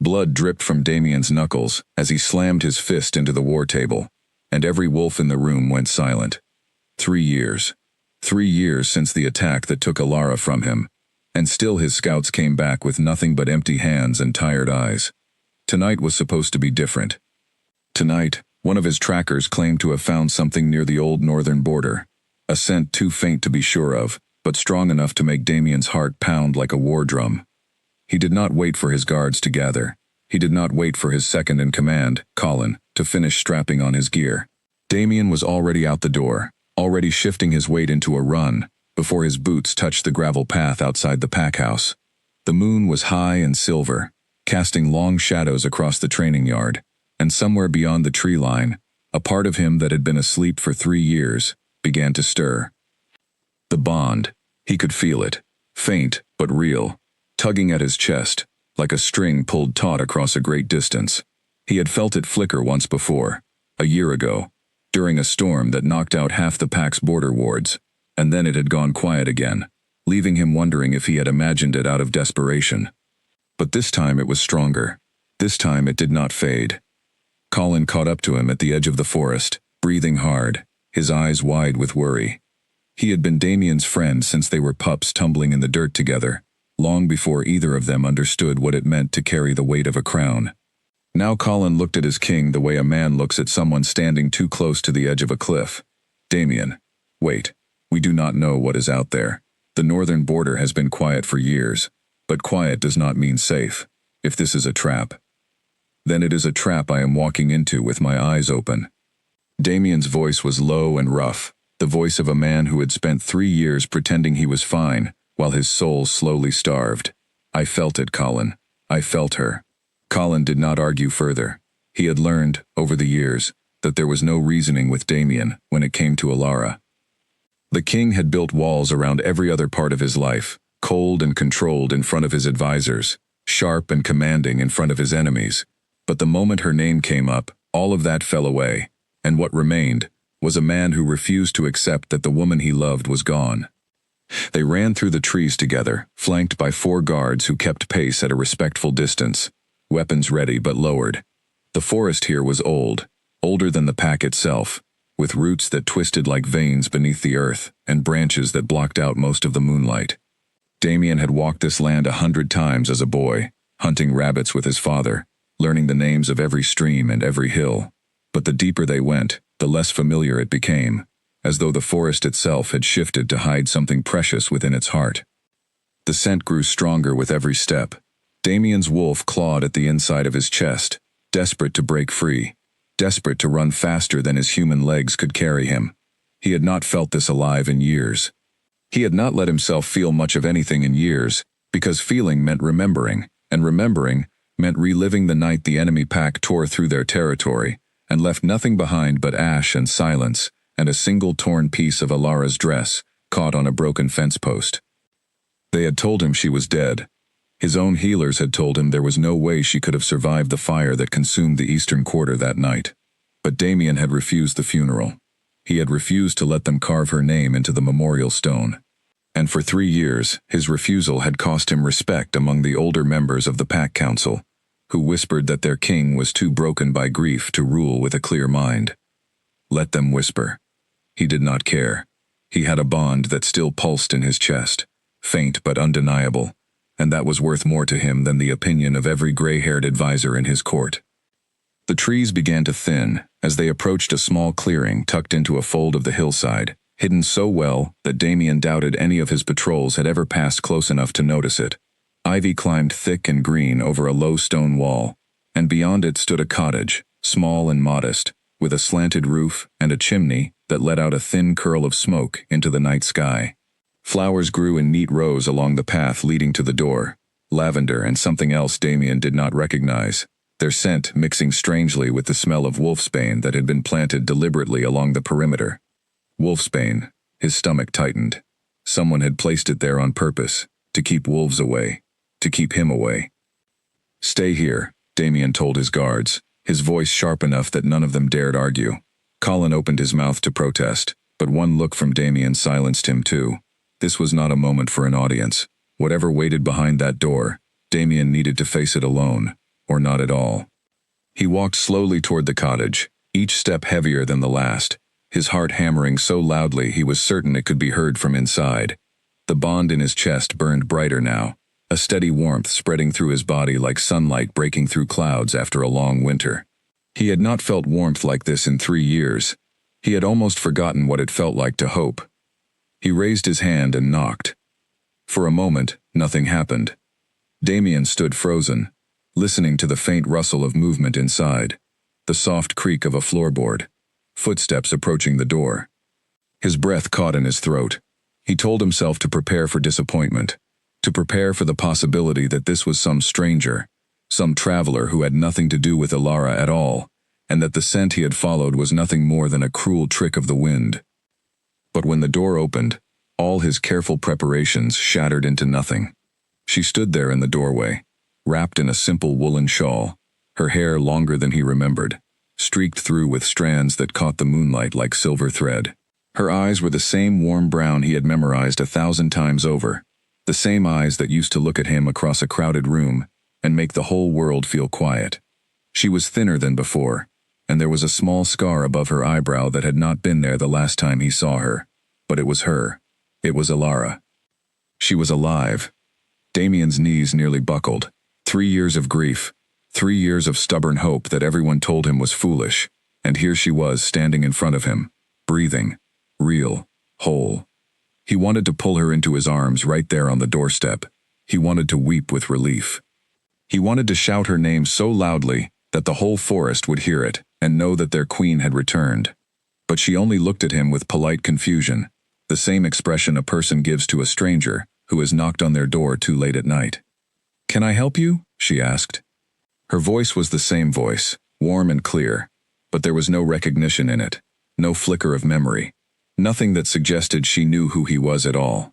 Blood dripped from Damien's knuckles as he slammed his fist into the war table, and every wolf in the room went silent. 3 years. 3 years since the attack that took Alara from him, and still his scouts came back with nothing but empty hands and tired eyes. Tonight was supposed to be different. Tonight, one of his trackers claimed to have found something near the old northern border, a scent too faint to be sure of, but strong enough to make Damien's heart pound like a war drum. He did not wait for his guards to gather. He did not wait for his second-in-command, Colin, to finish strapping on his gear. Damien was already out the door, already shifting his weight into a run, before his boots touched the gravel path outside the pack house. The moon was high and silver, casting long shadows across the training yard, and somewhere beyond the tree line, a part of him that had been asleep for 3 years began to stir. The bond, he could feel it, faint but real, tugging at his chest, like a string pulled taut across a great distance. He had felt it flicker once before, a year ago, during a storm that knocked out half the pack's border wards, and then it had gone quiet again, leaving him wondering if he had imagined it out of desperation. But this time it was stronger. This time it did not fade. Colin caught up to him at the edge of the forest, breathing hard, his eyes wide with worry. He had been Damien's friend since they were pups tumbling in the dirt together, long before either of them understood what it meant to carry the weight of a crown. Now Colin looked at his king the way a man looks at someone standing too close to the edge of a cliff. Damien, wait, we do not know what is out there. The northern border has been quiet for years, but quiet does not mean safe. If this is a trap, then it is a trap I am walking into with my eyes open. Damien's voice was low and rough, the voice of a man who had spent 3 years pretending he was fine, while his soul slowly starved. I felt it, Colin. I felt her. Colin did not argue further. He had learned, over the years, that there was no reasoning with Damien when it came to Alara. The king had built walls around every other part of his life, cold and controlled in front of his advisors, sharp and commanding in front of his enemies. But the moment her name came up, all of that fell away, and what remained was a man who refused to accept that the woman he loved was gone. They ran through the trees together, flanked by 4 guards who kept pace at a respectful distance, weapons ready but lowered. The forest here was old, older than the pack itself, with roots that twisted like veins beneath the earth and branches that blocked out most of the moonlight. Damien had walked this land 100 times as a boy, hunting rabbits with his father, learning the names of every stream and every hill. But the deeper they went, the less familiar it became, as though the forest itself had shifted to hide something precious within its heart. The scent grew stronger with every step. Damien's wolf clawed at the inside of his chest, desperate to break free, desperate to run faster than his human legs could carry him. He had not felt this alive in years. He had not let himself feel much of anything in years, because feeling meant remembering, and remembering meant reliving the night the enemy pack tore through their territory, and left nothing behind but ash and silence, and a single torn piece of Alara's dress, caught on a broken fence post. They had told him she was dead. His own healers had told him there was no way she could have survived the fire that consumed the eastern quarter that night. But Damien had refused the funeral. He had refused to let them carve her name into the memorial stone. And for 3 years, his refusal had cost him respect among the older members of the Pack Council, who whispered that their king was too broken by grief to rule with a clear mind. Let them whisper. He did not care. He had a bond that still pulsed in his chest, faint but undeniable, and that was worth more to him than the opinion of every gray-haired advisor in his court. The trees began to thin as they approached a small clearing tucked into a fold of the hillside, hidden so well that Damien doubted any of his patrols had ever passed close enough to notice it. Ivy climbed thick and green over a low stone wall, and beyond it stood a cottage, small and modest, with a slanted roof and a chimney that let out a thin curl of smoke into the night sky. Flowers grew in neat rows along the path leading to the door, lavender and something else Damien did not recognize, their scent mixing strangely with the smell of wolfsbane that had been planted deliberately along the perimeter. Wolfsbane, his stomach tightened. Someone had placed it there on purpose, to keep wolves away, to keep him away. Stay here, Damien told his guards, his voice sharp enough that none of them dared argue. Colin opened his mouth to protest, but one look from Damien silenced him too. This was not a moment for an audience. Whatever waited behind that door, Damien needed to face it alone. or not at all. He walked slowly toward the cottage, each step heavier than the last, his heart hammering so loudly he was certain it could be heard from inside. The bond in his chest burned brighter now, a steady warmth spreading through his body like sunlight breaking through clouds after a long winter. He had not felt warmth like this in 3 years. He had almost forgotten what it felt like to hope. He raised his hand and knocked. For a moment, nothing happened. Damien stood frozen, listening to the faint rustle of movement inside, the soft creak of a floorboard, footsteps approaching the door. His breath caught in his throat. He told himself to prepare for disappointment, to prepare for the possibility that this was some stranger, some traveler who had nothing to do with Alara at all, and that the scent he had followed was nothing more than a cruel trick of the wind. But when the door opened, all his careful preparations shattered into nothing. She stood there in the doorway, wrapped in a simple woolen shawl, her hair longer than he remembered, streaked through with strands that caught the moonlight like silver thread. Her eyes were the same warm brown he had memorized 1,000 times over, the same eyes that used to look at him across a crowded room and make the whole world feel quiet. She was thinner than before, and there was a small scar above her eyebrow that had not been there the last time he saw her. But it was her. It was Alara. She was alive. Damien's knees nearly buckled. 3 years of grief, 3 years of stubborn hope that everyone told him was foolish, and here she was standing in front of him, breathing, real, whole. He wanted to pull her into his arms right there on the doorstep. He wanted to weep with relief. He wanted to shout her name so loudly that the whole forest would hear it and know that their queen had returned. But she only looked at him with polite confusion, the same expression a person gives to a stranger who has knocked on their door too late at night. "Can I help you?" she asked. Her voice was the same voice, warm and clear, but there was no recognition in it, no flicker of memory, nothing that suggested she knew who he was at all.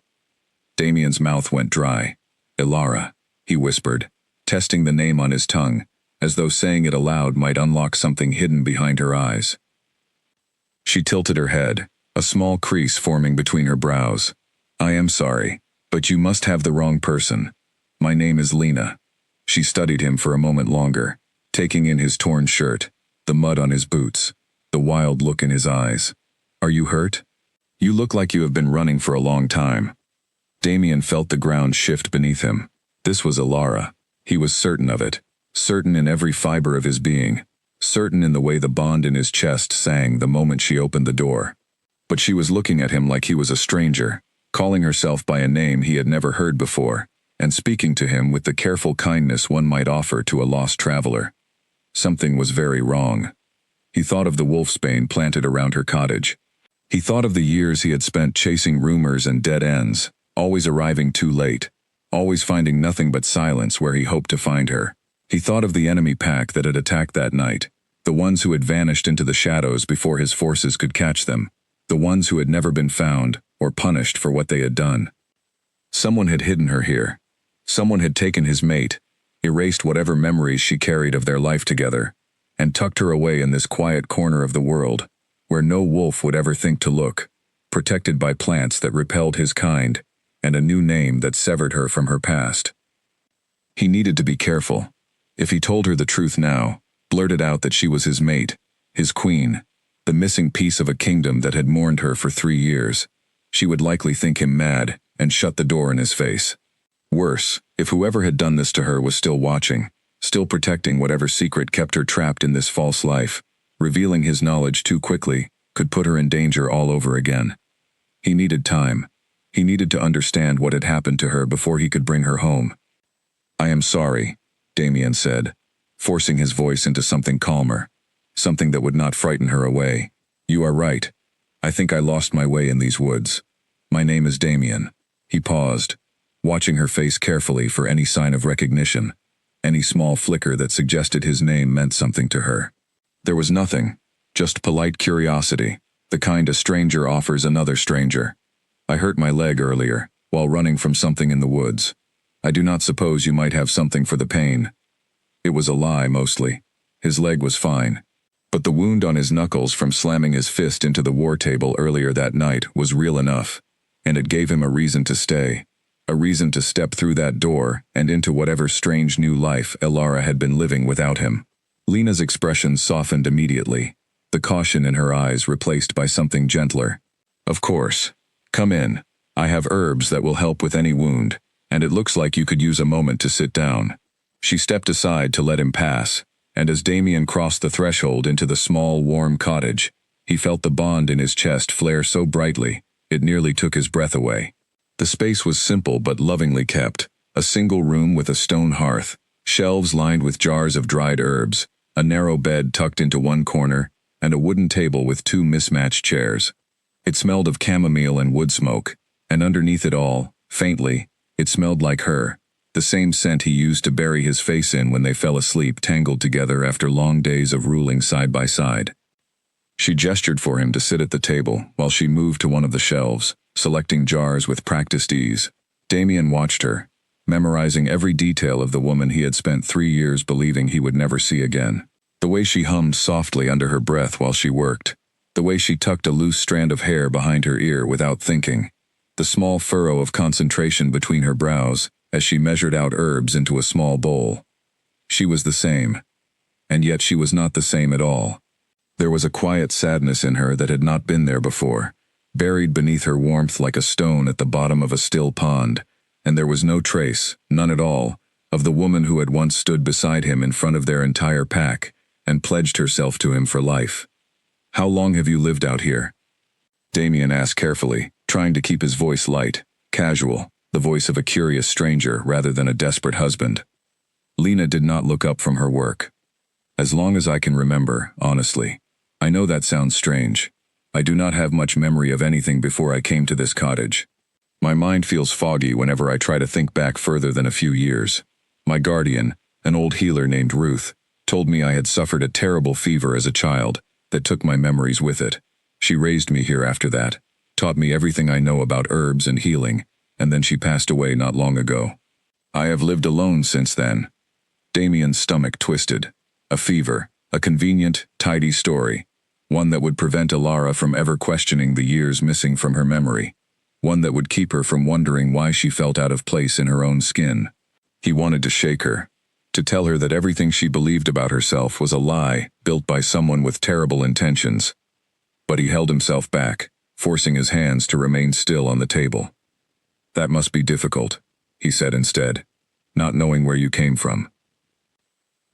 Damien's mouth went dry. "Alara," he whispered, testing the name on his tongue, as though saying it aloud might unlock something hidden behind her eyes. She tilted her head, a small crease forming between her brows. "I am sorry, but you must have the wrong person. My name is Lena." She studied him for a moment longer, taking in his torn shirt, the mud on his boots, the wild look in his eyes. "Are you hurt? You look like you have been running for a long time." Damien felt the ground shift beneath him. This was Alara. He was certain of it, certain in every fiber of his being, certain in the way the bond in his chest sang the moment she opened the door. But she was looking at him like he was a stranger, calling herself by a name he had never heard before, and speaking to him with the careful kindness one might offer to a lost traveler. Something was very wrong. He thought of the wolfsbane planted around her cottage. He thought of the years he had spent chasing rumors and dead ends, always arriving too late, always finding nothing but silence where he hoped to find her. He thought of the enemy pack that had attacked that night, the ones who had vanished into the shadows before his forces could catch them, the ones who had never been found or punished for what they had done. Someone had hidden her here. Someone had taken his mate, erased whatever memories she carried of their life together, and tucked her away in this quiet corner of the world, where no wolf would ever think to look, protected by plants that repelled his kind, and a new name that severed her from her past. He needed to be careful. If he told her the truth now, blurted out that she was his mate, his queen, the missing piece of a kingdom that had mourned her for 3 years, she would likely think him mad and shut the door in his face. Worse, if whoever had done this to her was still watching, still protecting whatever secret kept her trapped in this false life, revealing his knowledge too quickly could put her in danger all over again. He needed time. He needed to understand what had happened to her before he could bring her home. "I am sorry," Damien said, forcing his voice into something calmer, something that would not frighten her away. "You are right. I think I lost my way in these woods. My name is Damien." He paused, watching her face carefully for any sign of recognition, any small flicker that suggested his name meant something to her. There was nothing, just polite curiosity, the kind a stranger offers another stranger. "I hurt my leg earlier, while running from something in the woods. I do not suppose you might have something for the pain." It was a lie, mostly. His leg was fine. But the wound on his knuckles from slamming his fist into the war table earlier that night was real enough, and it gave him a reason to stay. A reason to step through that door and into whatever strange new life Elara had been living without him. Lena's expression softened immediately, the caution in her eyes replaced by something gentler. Of course. Come in. I have herbs that will help with any wound, and it looks like you could use a moment to sit down. She stepped aside to let him pass, and as Damien crossed the threshold into the small, warm cottage, he felt the bond in his chest flare so brightly, it nearly took his breath away. The space was simple but lovingly kept, a single room with a stone hearth, shelves lined with jars of dried herbs, a narrow bed tucked into one corner, and a wooden table with two mismatched chairs. It smelled of chamomile and wood smoke, and underneath it all, faintly, it smelled like her, the same scent he used to bury his face in when they fell asleep tangled together after long days of ruling side by side. She gestured for him to sit at the table while she moved to one of the shelves, selecting jars with practiced ease. Damien watched her, memorizing every detail of the woman he had spent 3 years believing he would never see again. The way she hummed softly under her breath while she worked, the way she tucked a loose strand of hair behind her ear without thinking, the small furrow of concentration between her brows as she measured out herbs into a small bowl. She was the same, and yet she was not the same at all. There was a quiet sadness in her that had not been there before, buried beneath her warmth like a stone at the bottom of a still pond, and there was no trace, none at all, of the woman who had once stood beside him in front of their entire pack and pledged herself to him for life. How long have you lived out here? Damien asked carefully, trying to keep his voice light, casual, the voice of a curious stranger rather than a desperate husband. Lena did not look up from her work. As long as I can remember, honestly. I know that sounds strange. I do not have much memory of anything before I came to this cottage. My mind feels foggy whenever I try to think back further than a few years. My guardian, an old healer named Ruth, told me I had suffered a terrible fever as a child that took my memories with it. She raised me here after that, taught me everything I know about herbs and healing, and then she passed away not long ago. I have lived alone since then. Damien's stomach twisted. A fever, a convenient, tidy story. One that would prevent Elara from ever questioning the years missing from her memory. One that would keep her from wondering why she felt out of place in her own skin. He wanted to shake her, to tell her that everything she believed about herself was a lie built by someone with terrible intentions. But he held himself back, forcing his hands to remain still on the table. That must be difficult, he said instead, not knowing where you came from.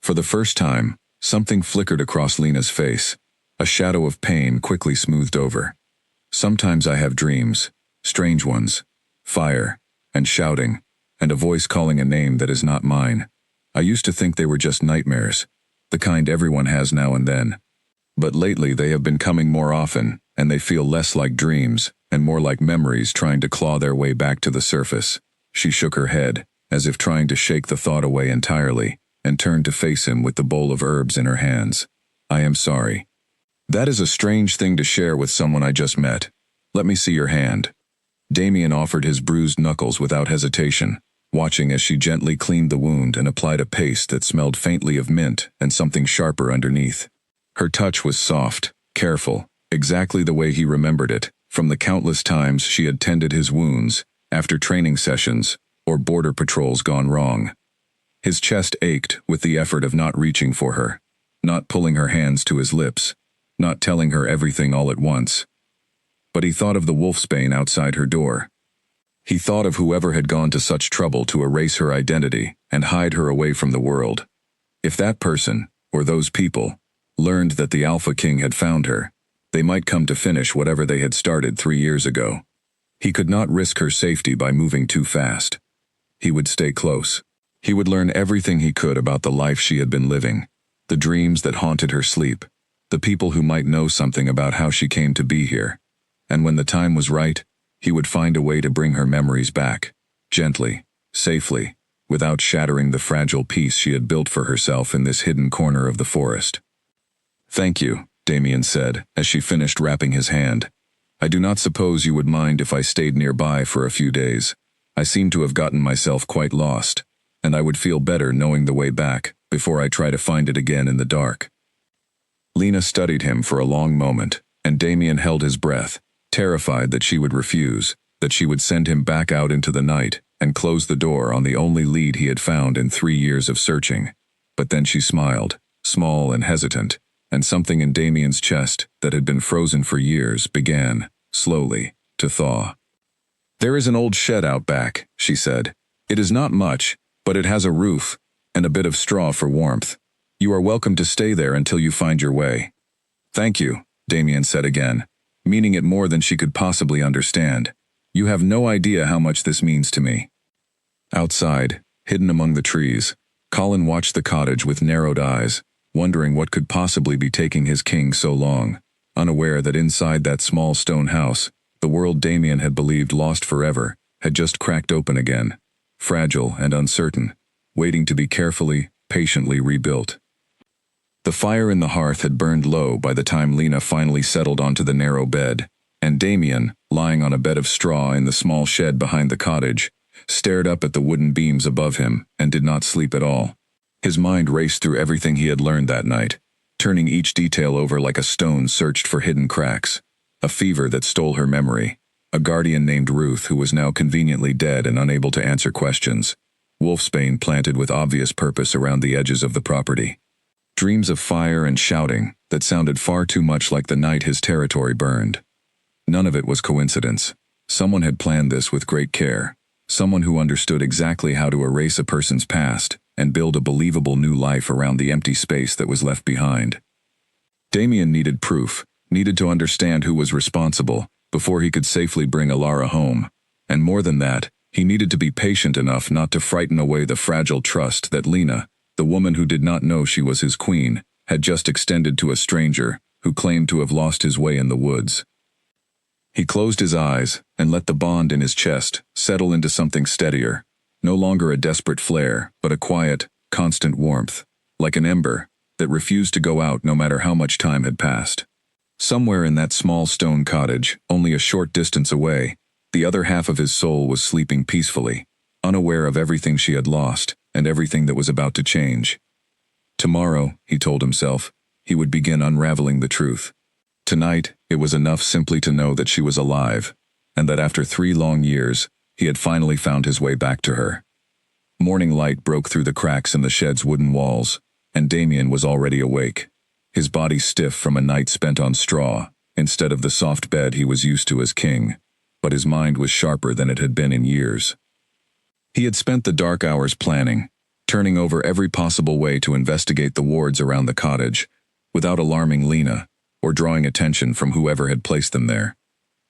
For the first time, something flickered across Lena's face. A shadow of pain quickly smoothed over. Sometimes I have dreams, strange ones, fire, and shouting, and a voice calling a name that is not mine. I used to think they were just nightmares, the kind everyone has now and then. But lately they have been coming more often, and they feel less like dreams, and more like memories trying to claw their way back to the surface. She shook her head, as if trying to shake the thought away entirely, and turned to face him with the bowl of herbs in her hands. I am sorry. That is a strange thing to share with someone I just met. Let me see your hand. Damien offered his bruised knuckles without hesitation, watching as she gently cleaned the wound and applied a paste that smelled faintly of mint and something sharper underneath. Her touch was soft, careful, exactly the way he remembered it, from the countless times she had tended his wounds, after training sessions, or border patrols gone wrong. His chest ached with the effort of not reaching for her, not pulling her hands to his lips, not telling her everything all at once. But he thought of the wolfsbane outside her door. He thought of whoever had gone to such trouble to erase her identity and hide her away from the world. If that person, or those people, learned that the Alpha King had found her, they might come to finish whatever they had started 3 years ago. He could not risk her safety by moving too fast. He would stay close. He would learn everything he could about the life she had been living, the dreams that haunted her sleep, the people who might know something about how she came to be here. And when the time was right, he would find a way to bring her memories back, gently, safely, without shattering the fragile peace she had built for herself in this hidden corner of the forest. Thank you, Damien said, as she finished wrapping his hand. I do not suppose you would mind if I stayed nearby for a few days. I seem to have gotten myself quite lost, and I would feel better knowing the way back before I try to find it again in the dark. Lena studied him for a long moment, and Damien held his breath, terrified that she would refuse, that she would send him back out into the night, and closed the door on the only lead he had found in 3 years of searching. But then she smiled, small and hesitant, and something in Damien's chest that had been frozen for years began, slowly, to thaw. "There is an old shed out back," she said. "It is not much, but it has a roof, and a bit of straw for warmth. You are welcome to stay there until you find your way." "Thank you," Damien said again, meaning it more than she could possibly understand. "You have no idea how much this means to me." Outside, hidden among the trees, Colin watched the cottage with narrowed eyes, wondering what could possibly be taking his king so long, unaware that inside that small stone house, the world Damien had believed lost forever had just cracked open again, fragile and uncertain, waiting to be carefully, patiently rebuilt. The fire in the hearth had burned low by the time Lena finally settled onto the narrow bed, and Damien, lying on a bed of straw in the small shed behind the cottage, stared up at the wooden beams above him and did not sleep at all. His mind raced through everything he had learned that night, turning each detail over like a stone searched for hidden cracks. A fever that stole her memory, a guardian named Ruth who was now conveniently dead and unable to answer questions, wolfsbane planted with obvious purpose around the edges of the property. Dreams of fire and shouting that sounded far too much like the night his territory burned. None of it was coincidence. Someone had planned this with great care, someone who understood exactly how to erase a person's past and build a believable new life around the empty space that was left behind. Damien needed proof, needed to understand who was responsible before he could safely bring Alara home, and more than that, he needed to be patient enough not to frighten away the fragile trust that Lena, the woman who did not know she was his queen, had just extended to a stranger who claimed to have lost his way in the woods. He closed his eyes and let the bond in his chest settle into something steadier, no longer a desperate flare, but a quiet, constant warmth, like an ember that refused to go out no matter how much time had passed. Somewhere in that small stone cottage, only a short distance away, the other half of his soul was sleeping peacefully, unaware of everything she had lost and everything that was about to change. Tomorrow, he told himself, he would begin unraveling the truth. Tonight, it was enough simply to know that she was alive, and that after 3 long years, he had finally found his way back to her. Morning light broke through the cracks in the shed's wooden walls, and Damien was already awake, his body stiff from a night spent on straw, instead of the soft bed he was used to as king, but his mind was sharper than it had been in years. He had spent the dark hours planning, turning over every possible way to investigate the wards around the cottage, without alarming Lena, or drawing attention from whoever had placed them there.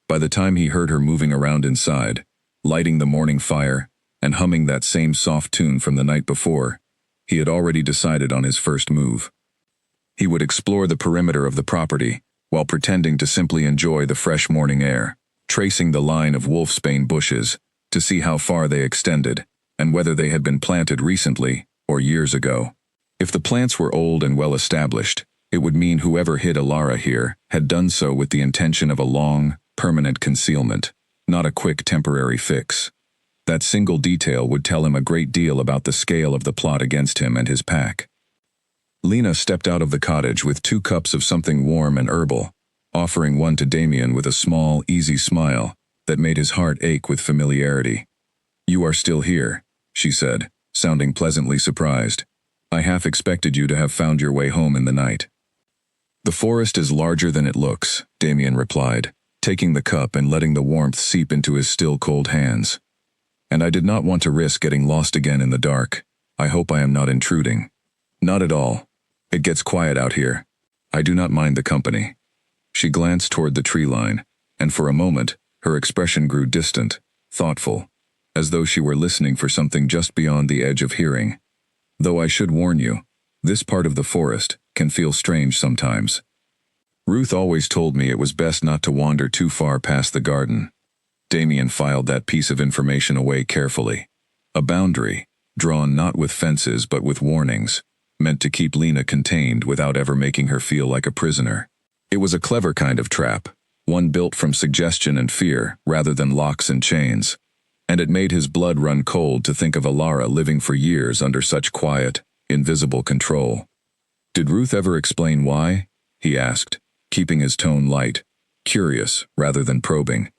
By the time he heard her moving around inside, lighting the morning fire, and humming that same soft tune from the night before, he had already decided on his first move. He would explore the perimeter of the property, while pretending to simply enjoy the fresh morning air, tracing the line of wolfsbane bushes, to see how far they extended, and whether they had been planted recently, or years ago. If the plants were old and well established, it would mean whoever hid Alara here had done so with the intention of a long, permanent concealment, not a quick temporary fix. That single detail would tell him a great deal about the scale of the plot against him and his pack. Lena stepped out of the cottage with 2 cups of something warm and herbal, offering one to Damien with a small, easy smile that made his heart ache with familiarity. "You are still here," she said, sounding pleasantly surprised. "I half expected you to have found your way home in the night." "The forest is larger than it looks," Damien replied, taking the cup and letting the warmth seep into his still cold hands. "And I did not want to risk getting lost again in the dark. I hope I am not intruding." "Not at all. It gets quiet out here. I do not mind the company." She glanced toward the tree line, and for a moment, her expression grew distant, thoughtful, as though she were listening for something just beyond the edge of hearing. "Though I should warn you, this part of the forest can feel strange sometimes. Ruth always told me it was best not to wander too far past the garden." Damien filed that piece of information away carefully. A boundary, drawn not with fences but with warnings, meant to keep Lena contained without ever making her feel like a prisoner. It was a clever kind of trap, one built from suggestion and fear rather than locks and chains, and it made his blood run cold to think of Alara living for years under such quiet, invisible control. "Did Ruth ever explain why?" he asked, keeping his tone light, curious rather than probing.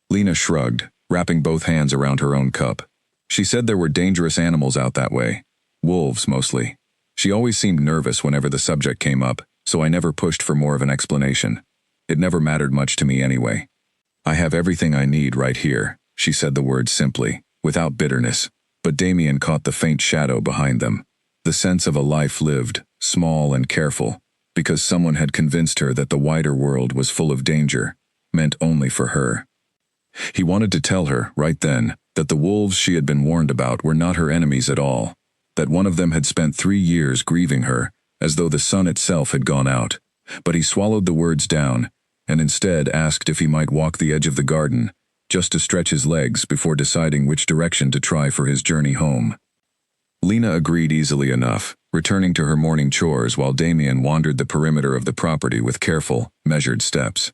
Lena shrugged, wrapping both hands around her own cup. She said there were dangerous animals out that way. Wolves, mostly. She always seemed nervous whenever the subject came up, so I never pushed for more of an explanation. It never mattered much to me anyway. I have everything I need right here, she said the words simply, without bitterness, but Damien caught the faint shadow behind them. The sense of a life lived, small and careful, because someone had convinced her that the wider world was full of danger, meant only for her. He wanted to tell her, right then, that the wolves she had been warned about were not her enemies at all, that one of them had spent 3 years grieving her, as though the sun itself had gone out. But he swallowed the words down, and instead asked if he might walk the edge of the garden, just to stretch his legs before deciding which direction to try for his journey home. Lena agreed easily enough, returning to her morning chores while Damien wandered the perimeter of the property with careful, measured steps.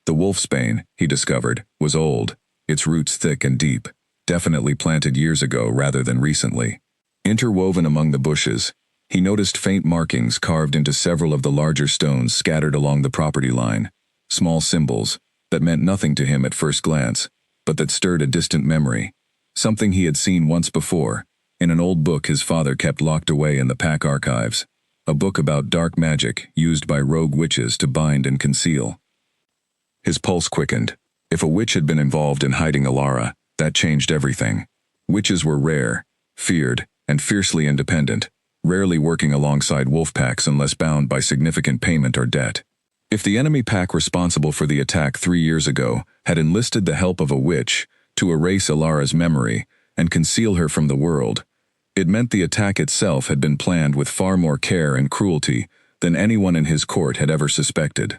The wolfsbane, he discovered, was old, its roots thick and deep, definitely planted years ago rather than recently. Interwoven among the bushes, he noticed faint markings carved into several of the larger stones scattered along the property line, small symbols that meant nothing to him at first glance, but that stirred a distant memory, something he had seen once before, in an old book his father kept locked away in the pack archives, a book about dark magic used by rogue witches to bind and conceal. His pulse quickened. If a witch had been involved in hiding Alara, that changed everything. Witches were rare, feared, and fiercely independent, rarely working alongside wolf packs unless bound by significant payment or debt. If the enemy pack responsible for the attack 3 years ago had enlisted the help of a witch to erase Alara's memory and conceal her from the world, it meant the attack itself had been planned with far more care and cruelty than anyone in his court had ever suspected.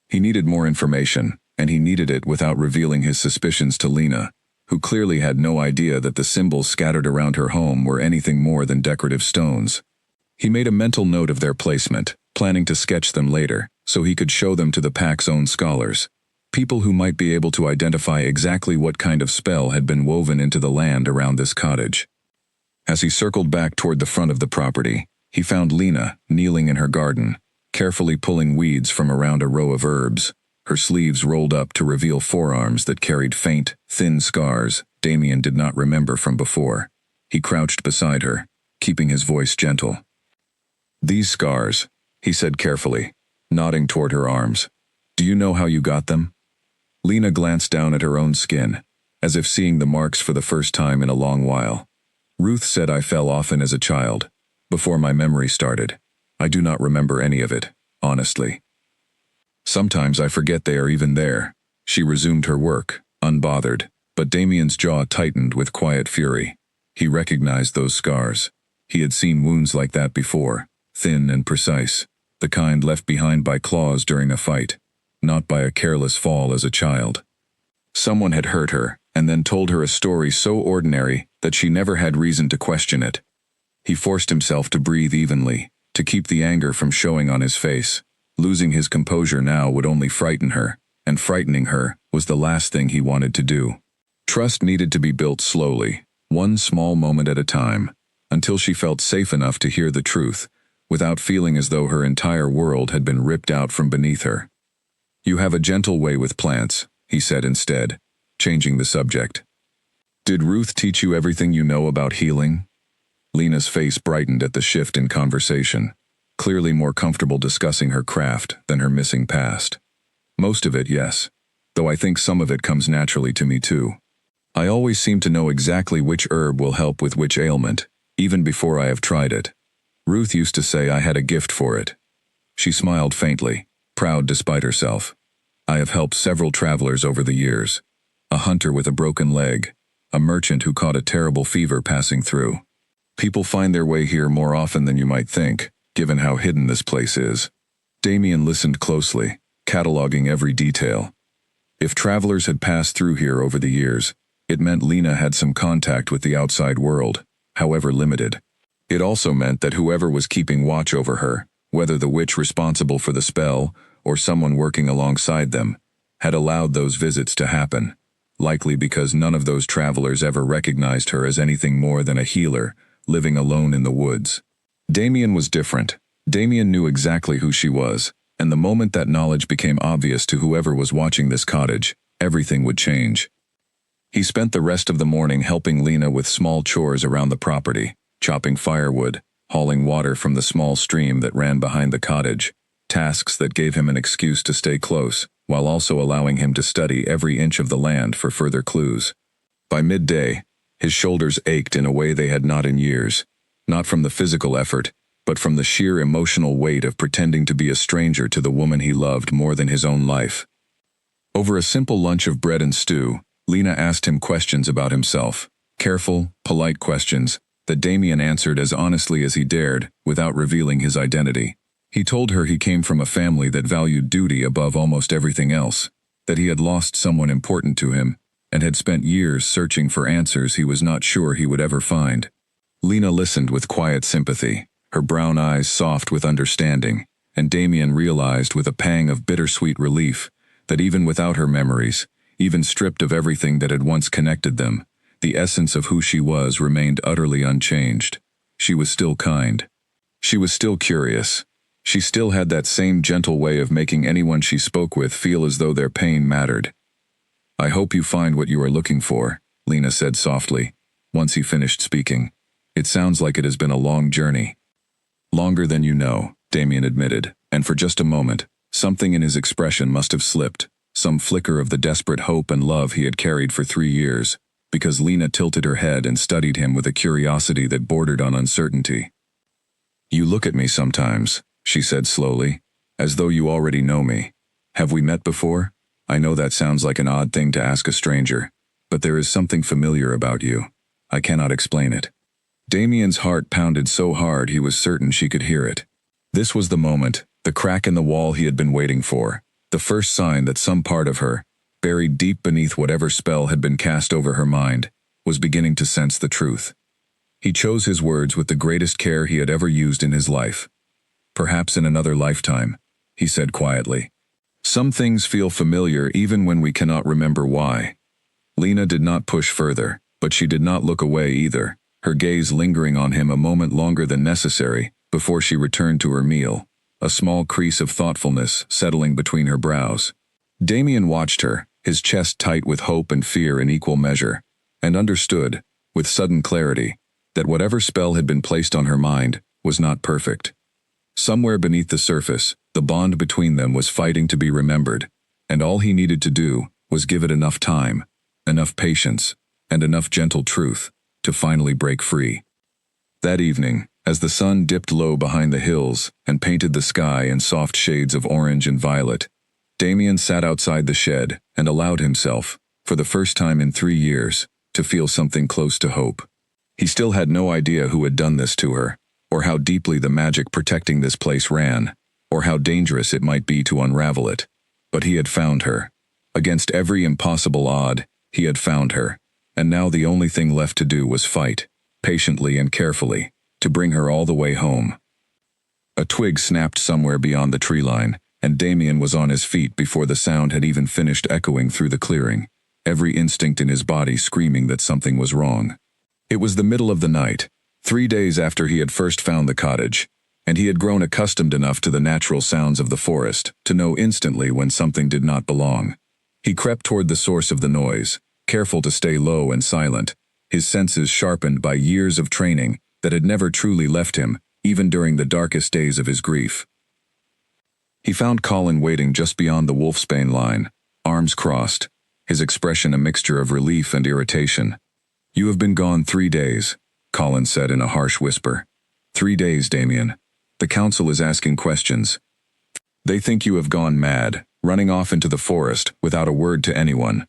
He needed more information, and he needed it without revealing his suspicions to Lena, who clearly had no idea that the symbols scattered around her home were anything more than decorative stones. He made a mental note of their placement, planning to sketch them later, so he could show them to the pack's own scholars, people who might be able to identify exactly what kind of spell had been woven into the land around this cottage. As he circled back toward the front of the property, he found Lena kneeling in her garden, carefully pulling weeds from around a row of herbs, her sleeves rolled up to reveal forearms that carried faint, thin scars Damien did not remember from before. He crouched beside her, keeping his voice gentle. "These scars," he said carefully, nodding toward her arms. "Do you know how you got them?" Lena glanced down at her own skin, as if seeing the marks for the first time in a long while. "Ruth said I fell often as a child, before my memory started. I do not remember any of it, honestly. Sometimes I forget they are even there." She resumed her work, unbothered, but Damien's jaw tightened with quiet fury. He recognized those scars. He had seen wounds like that before, thin and precise, the kind left behind by claws during a fight, not by a careless fall as a child. Someone had hurt her, and then told her a story so ordinary that she never had reason to question it. He forced himself to breathe evenly, to keep the anger from showing on his face. Losing his composure now would only frighten her, and frightening her was the last thing he wanted to do. Trust needed to be built slowly, one small moment at a time, until she felt safe enough to hear the truth, without feeling as though her entire world had been ripped out from beneath her. "You have a gentle way with plants," he said instead, changing the subject. "Did Ruth teach you everything you know about healing?" Lena's face brightened at the shift in conversation, clearly more comfortable discussing her craft than her missing past. "Most of it, yes, though I think some of it comes naturally to me too. I always seem to know exactly which herb will help with which ailment, even before I have tried it. Ruth used to say I had a gift for it." She smiled faintly, proud despite herself. "I have helped several travelers over the years. A hunter with a broken leg, a merchant who caught a terrible fever passing through. People find their way here more often than you might think, given how hidden this place is." Damien listened closely, cataloging every detail. If travelers had passed through here over the years, it meant Lena had some contact with the outside world, however limited. It also meant that whoever was keeping watch over her, whether the witch responsible for the spell or someone working alongside them, had allowed those visits to happen, likely because none of those travelers ever recognized her as anything more than a healer, living alone in the woods. Damien was different. Damien knew exactly who she was, and the moment that knowledge became obvious to whoever was watching this cottage, everything would change. He spent the rest of the morning helping Lena with small chores around the property, chopping firewood, hauling water from the small stream that ran behind the cottage, tasks that gave him an excuse to stay close, while also allowing him to study every inch of the land for further clues. By midday, his shoulders ached in a way they had not in years, not from the physical effort, but from the sheer emotional weight of pretending to be a stranger to the woman he loved more than his own life. Over a simple lunch of bread and stew, Lena asked him questions about himself, careful, polite questions that Damien answered as honestly as he dared without revealing his identity. He told her he came from a family that valued duty above almost everything else, that he had lost someone important to him, and had spent years searching for answers he was not sure he would ever find. Lena listened with quiet sympathy, her brown eyes soft with understanding, and Damien realized with a pang of bittersweet relief that even without her memories, even stripped of everything that had once connected them, the essence of who she was remained utterly unchanged. She was still kind. She was still curious. She still had that same gentle way of making anyone she spoke with feel as though their pain mattered. "I hope you find what you are looking for," Lena said softly, once he finished speaking. "It sounds like it has been a long journey." "Longer than you know," Damien admitted, and for just a moment, something in his expression must have slipped, some flicker of the desperate hope and love he had carried for 3 years, because Lena tilted her head and studied him with a curiosity that bordered on uncertainty. "You look at me sometimes," she said slowly, "as though you already know me. Have we met before? I know that sounds like an odd thing to ask a stranger, but there is something familiar about you. I cannot explain it." Damien's heart pounded so hard he was certain she could hear it. This was the moment, the crack in the wall he had been waiting for, the first sign that some part of her, buried deep beneath whatever spell had been cast over her mind, was beginning to sense the truth. He chose his words with the greatest care he had ever used in his life. "Perhaps in another lifetime," he said quietly. "Some things feel familiar even when we cannot remember why." Lena did not push further, but she did not look away either, her gaze lingering on him a moment longer than necessary before she returned to her meal, a small crease of thoughtfulness settling between her brows. Damien watched her, his chest tight with hope and fear in equal measure, and understood, with sudden clarity, that whatever spell had been placed on her mind was not perfect. Somewhere beneath the surface, the bond between them was fighting to be remembered, and all he needed to do was give it enough time, enough patience, and enough gentle truth to finally break free. That evening, as the sun dipped low behind the hills and painted the sky in soft shades of orange and violet, Damien sat outside the shed and allowed himself, for the first time in 3 years, to feel something close to hope. He still had no idea who had done this to her, or how deeply the magic protecting this place ran, or how dangerous it might be to unravel it. But he had found her. Against every impossible odd, he had found her, and now the only thing left to do was fight, patiently and carefully, to bring her all the way home. A twig snapped somewhere beyond the tree line, and Damien was on his feet before the sound had even finished echoing through the clearing, every instinct in his body screaming that something was wrong. It was the middle of the night, 3 days after he had first found the cottage, and he had grown accustomed enough to the natural sounds of the forest to know instantly when something did not belong. He crept toward the source of the noise, careful to stay low and silent, his senses sharpened by years of training that had never truly left him, even during the darkest days of his grief. He found Colin waiting just beyond the wolfsbane line, arms crossed, his expression a mixture of relief and irritation. "You have been gone 3 days, Colin said in a harsh whisper. 3 days, Damien. The council is asking questions. They think you have gone mad, running off into the forest without a word to anyone.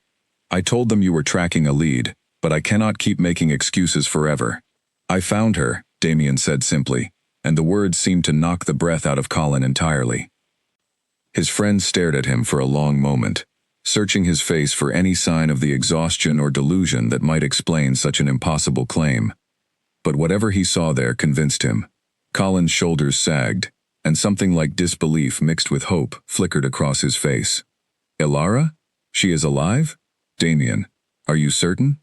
I told them you were tracking a lead, but I cannot keep making excuses forever." "I found her," Damien said simply, and the words seemed to knock the breath out of Colin entirely. His friend stared at him for a long moment, searching his face for any sign of the exhaustion or delusion that might explain such an impossible claim. But whatever he saw there convinced him. Colin's shoulders sagged, and something like disbelief mixed with hope flickered across his face. "Ilara? She is alive? Damien, are you certain?"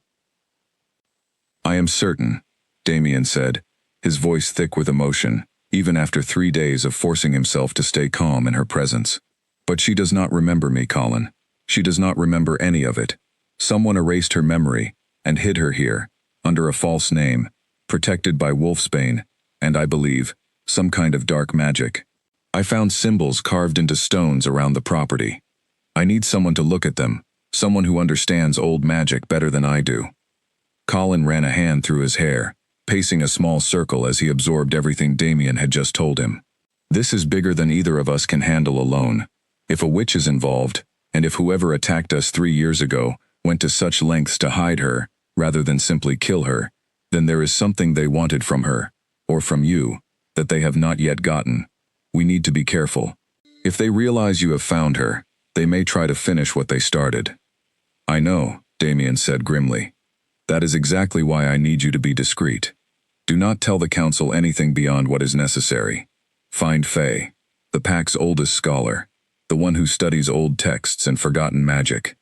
"I am certain," Damien said, his voice thick with emotion, even after 3 days of forcing himself to stay calm in her presence. "But she does not remember me, Colin. She does not remember any of it. Someone erased her memory and hid her here, under a false name, protected by wolfsbane, and I believe, some kind of dark magic. I found symbols carved into stones around the property. I need someone to look at them, someone who understands old magic better than I do. Colin ran a hand through his hair, pacing a small circle as he absorbed everything Damien had just told him. This is bigger than either of us can handle alone. If a witch is involved, and if whoever attacked us 3 years ago went to such lengths to hide her, rather than simply kill her, then there is something they wanted from her, or from you, that they have not yet gotten. We need to be careful. If they realize you have found her, they may try to finish what they started. I know, Damien said grimly. That is exactly why I need you to be discreet. Do not tell the council anything beyond what is necessary. Find Faye, the pack's oldest scholar, the one who studies old texts and forgotten magic.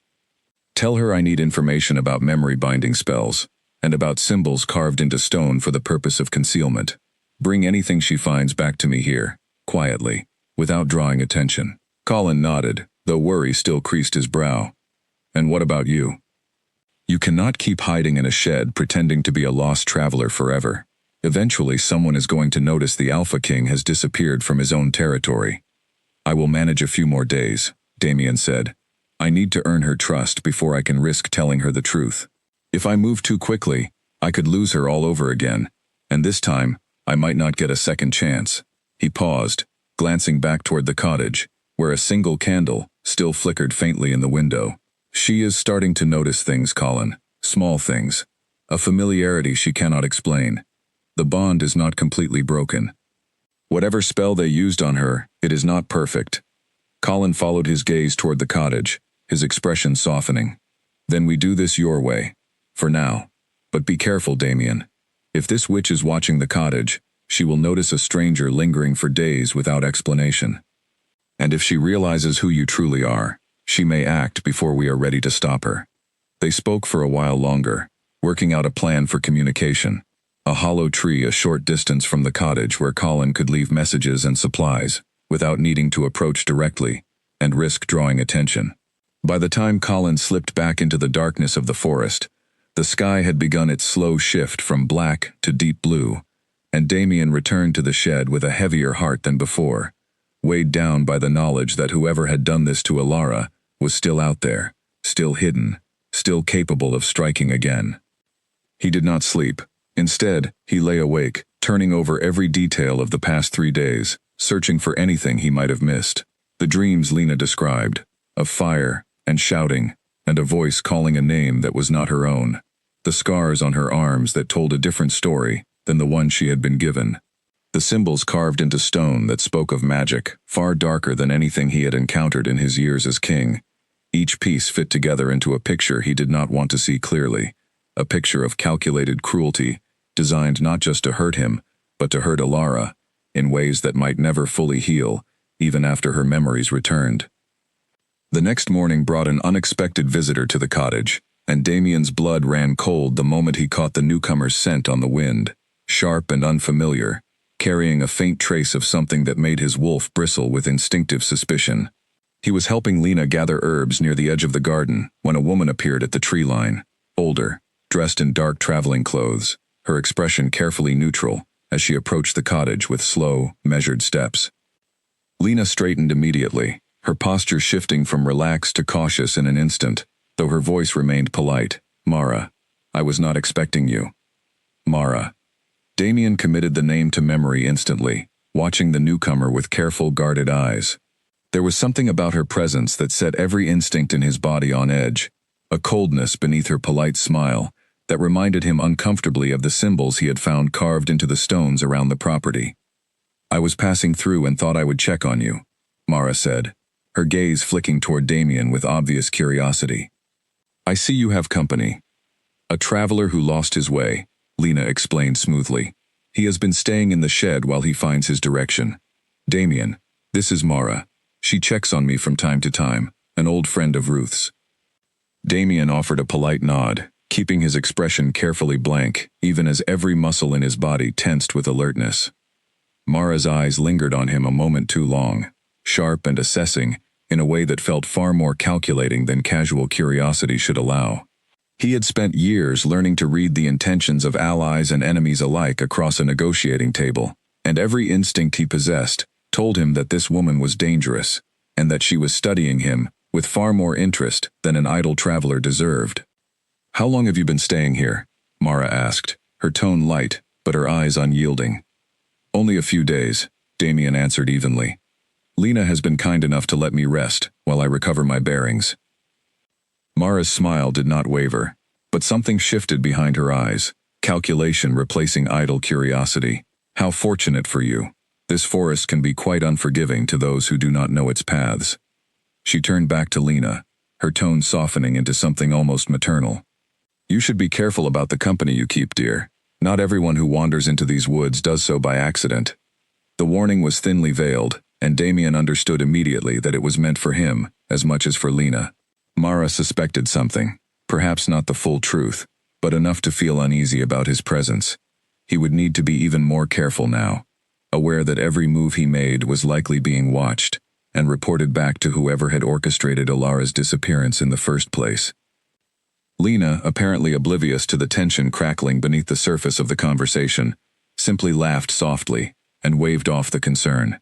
Tell her I need information about memory-binding spells, and about symbols carved into stone for the purpose of concealment. Bring anything she finds back to me here, quietly, without drawing attention. Colin nodded, though worry still creased his brow. And what about you? You cannot keep hiding in a shed pretending to be a lost traveler forever. Eventually someone is going to notice the Alpha King has disappeared from his own territory. I will manage a few more days, Damien said. I need to earn her trust before I can risk telling her the truth. If I move too quickly, I could lose her all over again, and this time, I might not get a second chance. He paused, glancing back toward the cottage, where a single candle still flickered faintly in the window. She is starting to notice things, Colin. Small things. A familiarity she cannot explain. The bond is not completely broken. Whatever spell they used on her, it is not perfect. Colin followed his gaze toward the cottage, his expression softening. Then we do this your way. For now. But be careful, Damien. If this witch is watching the cottage, she will notice a stranger lingering for days without explanation. And if she realizes who you truly are, she may act before we are ready to stop her. They spoke for a while longer, working out a plan for communication. A hollow tree a short distance from the cottage where Colin could leave messages and supplies, without needing to approach directly, and risk drawing attention. By the time Colin slipped back into the darkness of the forest, the sky had begun its slow shift from black to deep blue, and Damien returned to the shed with a heavier heart than before, weighed down by the knowledge that whoever had done this to Alara was still out there, still hidden, still capable of striking again. He did not sleep. Instead, he lay awake, turning over every detail of the past 3 days, searching for anything he might have missed. The dreams Lena described, of fire and shouting, and a voice calling a name that was not her own. The scars on her arms that told a different story than the one she had been given. The symbols carved into stone that spoke of magic, far darker than anything he had encountered in his years as king. Each piece fit together into a picture he did not want to see clearly, a picture of calculated cruelty, designed not just to hurt him, but to hurt Alara, in ways that might never fully heal, even after her memories returned. The next morning brought an unexpected visitor to the cottage, and Damien's blood ran cold the moment he caught the newcomer's scent on the wind, sharp and unfamiliar, carrying a faint trace of something that made his wolf bristle with instinctive suspicion. He was helping Lena gather herbs near the edge of the garden when a woman appeared at the tree line, older, dressed in dark traveling clothes, her expression carefully neutral as she approached the cottage with slow, measured steps. Lena straightened immediately, her posture shifting from relaxed to cautious in an instant, though her voice remained polite. Mara, I was not expecting you. Mara. Damien committed the name to memory instantly, watching the newcomer with careful, guarded eyes. There was something about her presence that set every instinct in his body on edge, a coldness beneath her polite smile that reminded him uncomfortably of the symbols he had found carved into the stones around the property. I was passing through and thought I would check on you, Mara said, her gaze flicking toward Damien with obvious curiosity. I see you have company. A traveler who lost his way, Lena explained smoothly. He has been staying in the shed while he finds his direction. Damien, this is Mara. She checks on me from time to time, an old friend of Ruth's. Damien offered a polite nod, keeping his expression carefully blank, even as every muscle in his body tensed with alertness. Mara's eyes lingered on him a moment too long, sharp and assessing, in a way that felt far more calculating than casual curiosity should allow. He had spent years learning to read the intentions of allies and enemies alike across a negotiating table, and every instinct he possessed told him that this woman was dangerous, and that she was studying him with far more interest than an idle traveler deserved. "How long have you been staying here?" Mara asked, her tone light, but her eyes unyielding. "Only a few days," Damien answered evenly. "Lena has been kind enough to let me rest while I recover my bearings." Mara's smile did not waver, but something shifted behind her eyes, calculation replacing idle curiosity. "How fortunate for you. This forest can be quite unforgiving to those who do not know its paths." She turned back to Lena, her tone softening into something almost maternal. "You should be careful about the company you keep, dear. Not everyone who wanders into these woods does so by accident." The warning was thinly veiled, and Damien understood immediately that it was meant for him as much as for Lena. Mara suspected something, perhaps not the full truth, but enough to feel uneasy about his presence. He would need to be even more careful now, aware that every move he made was likely being watched and reported back to whoever had orchestrated Alara's disappearance in the first place. Lena, apparently oblivious to the tension crackling beneath the surface of the conversation, simply laughed softly and waved off the concern.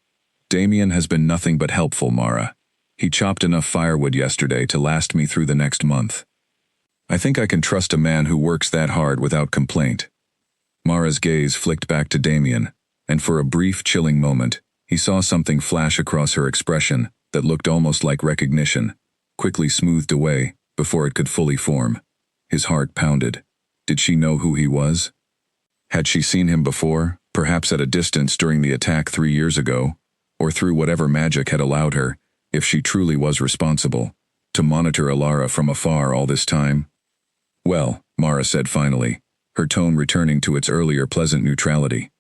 "Damien has been nothing but helpful, Mara. He chopped enough firewood yesterday to last me through the next month. I think I can trust a man who works that hard without complaint." Mara's gaze flicked back to Damien, and for a brief, chilling moment, he saw something flash across her expression that looked almost like recognition, quickly smoothed away before it could fully form. His heart pounded. Did she know who he was? Had she seen him before, perhaps at a distance during the attack 3 years ago, or through whatever magic had allowed her, if she truly was responsible, to monitor Alara from afar all this time? "Well," Mara said finally, her tone returning to its earlier pleasant neutrality,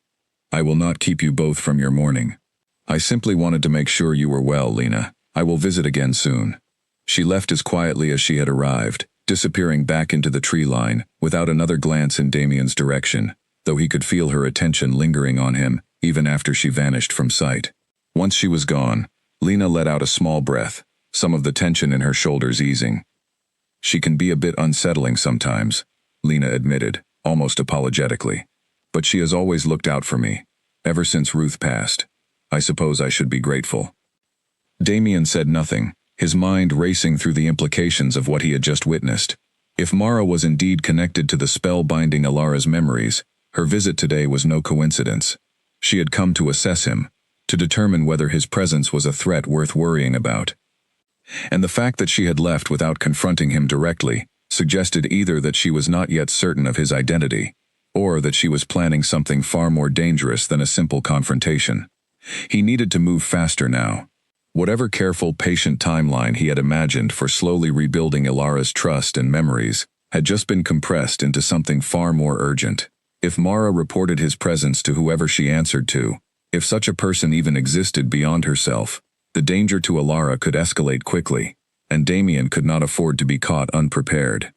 "I will not keep you both from your morning. I simply wanted to make sure you were well, Lena. I will visit again soon." She left as quietly as she had arrived, disappearing back into the tree line without another glance in Damien's direction, though he could feel her attention lingering on him even after she vanished from sight. Once she was gone, Lena let out a small breath, some of the tension in her shoulders easing. "She can be a bit unsettling sometimes," Lena admitted, almost apologetically. "But she has always looked out for me, ever since Ruth passed. I suppose I should be grateful." Damien said nothing, his mind racing through the implications of what he had just witnessed. If Mara was indeed connected to the spell binding Alara's memories, her visit today was no coincidence. She had come to assess him, to determine whether his presence was a threat worth worrying about. And the fact that she had left without confronting him directly suggested either that she was not yet certain of his identity, or that she was planning something far more dangerous than a simple confrontation. He needed to move faster now. Whatever careful, patient timeline he had imagined for slowly rebuilding Alara's trust and memories had just been compressed into something far more urgent. If Mara reported his presence to whoever she answered to, if such a person even existed beyond herself, the danger to Alara could escalate quickly, and Damien could not afford to be caught unprepared.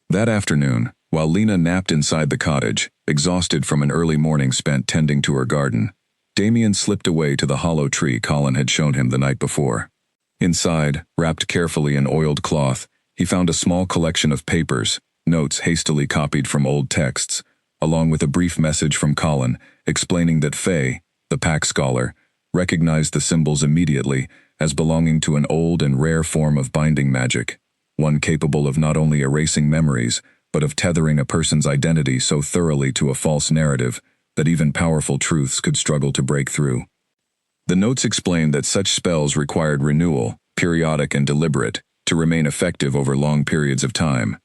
That afternoon, while Lena napped inside the cottage, exhausted from an early morning spent tending to her garden, Damien slipped away to the hollow tree Colin had shown him the night before. Inside, wrapped carefully in oiled cloth, he found a small collection of papers, notes hastily copied from old texts, along with a brief message from Colin explaining that Faye, the pack scholar, recognized the symbols immediately as belonging to an old and rare form of binding magic, one capable of not only erasing memories, but of tethering a person's identity so thoroughly to a false narrative that even powerful truths could struggle to break through. The notes explained that such spells required renewal, periodic and deliberate, to remain effective over long periods of time.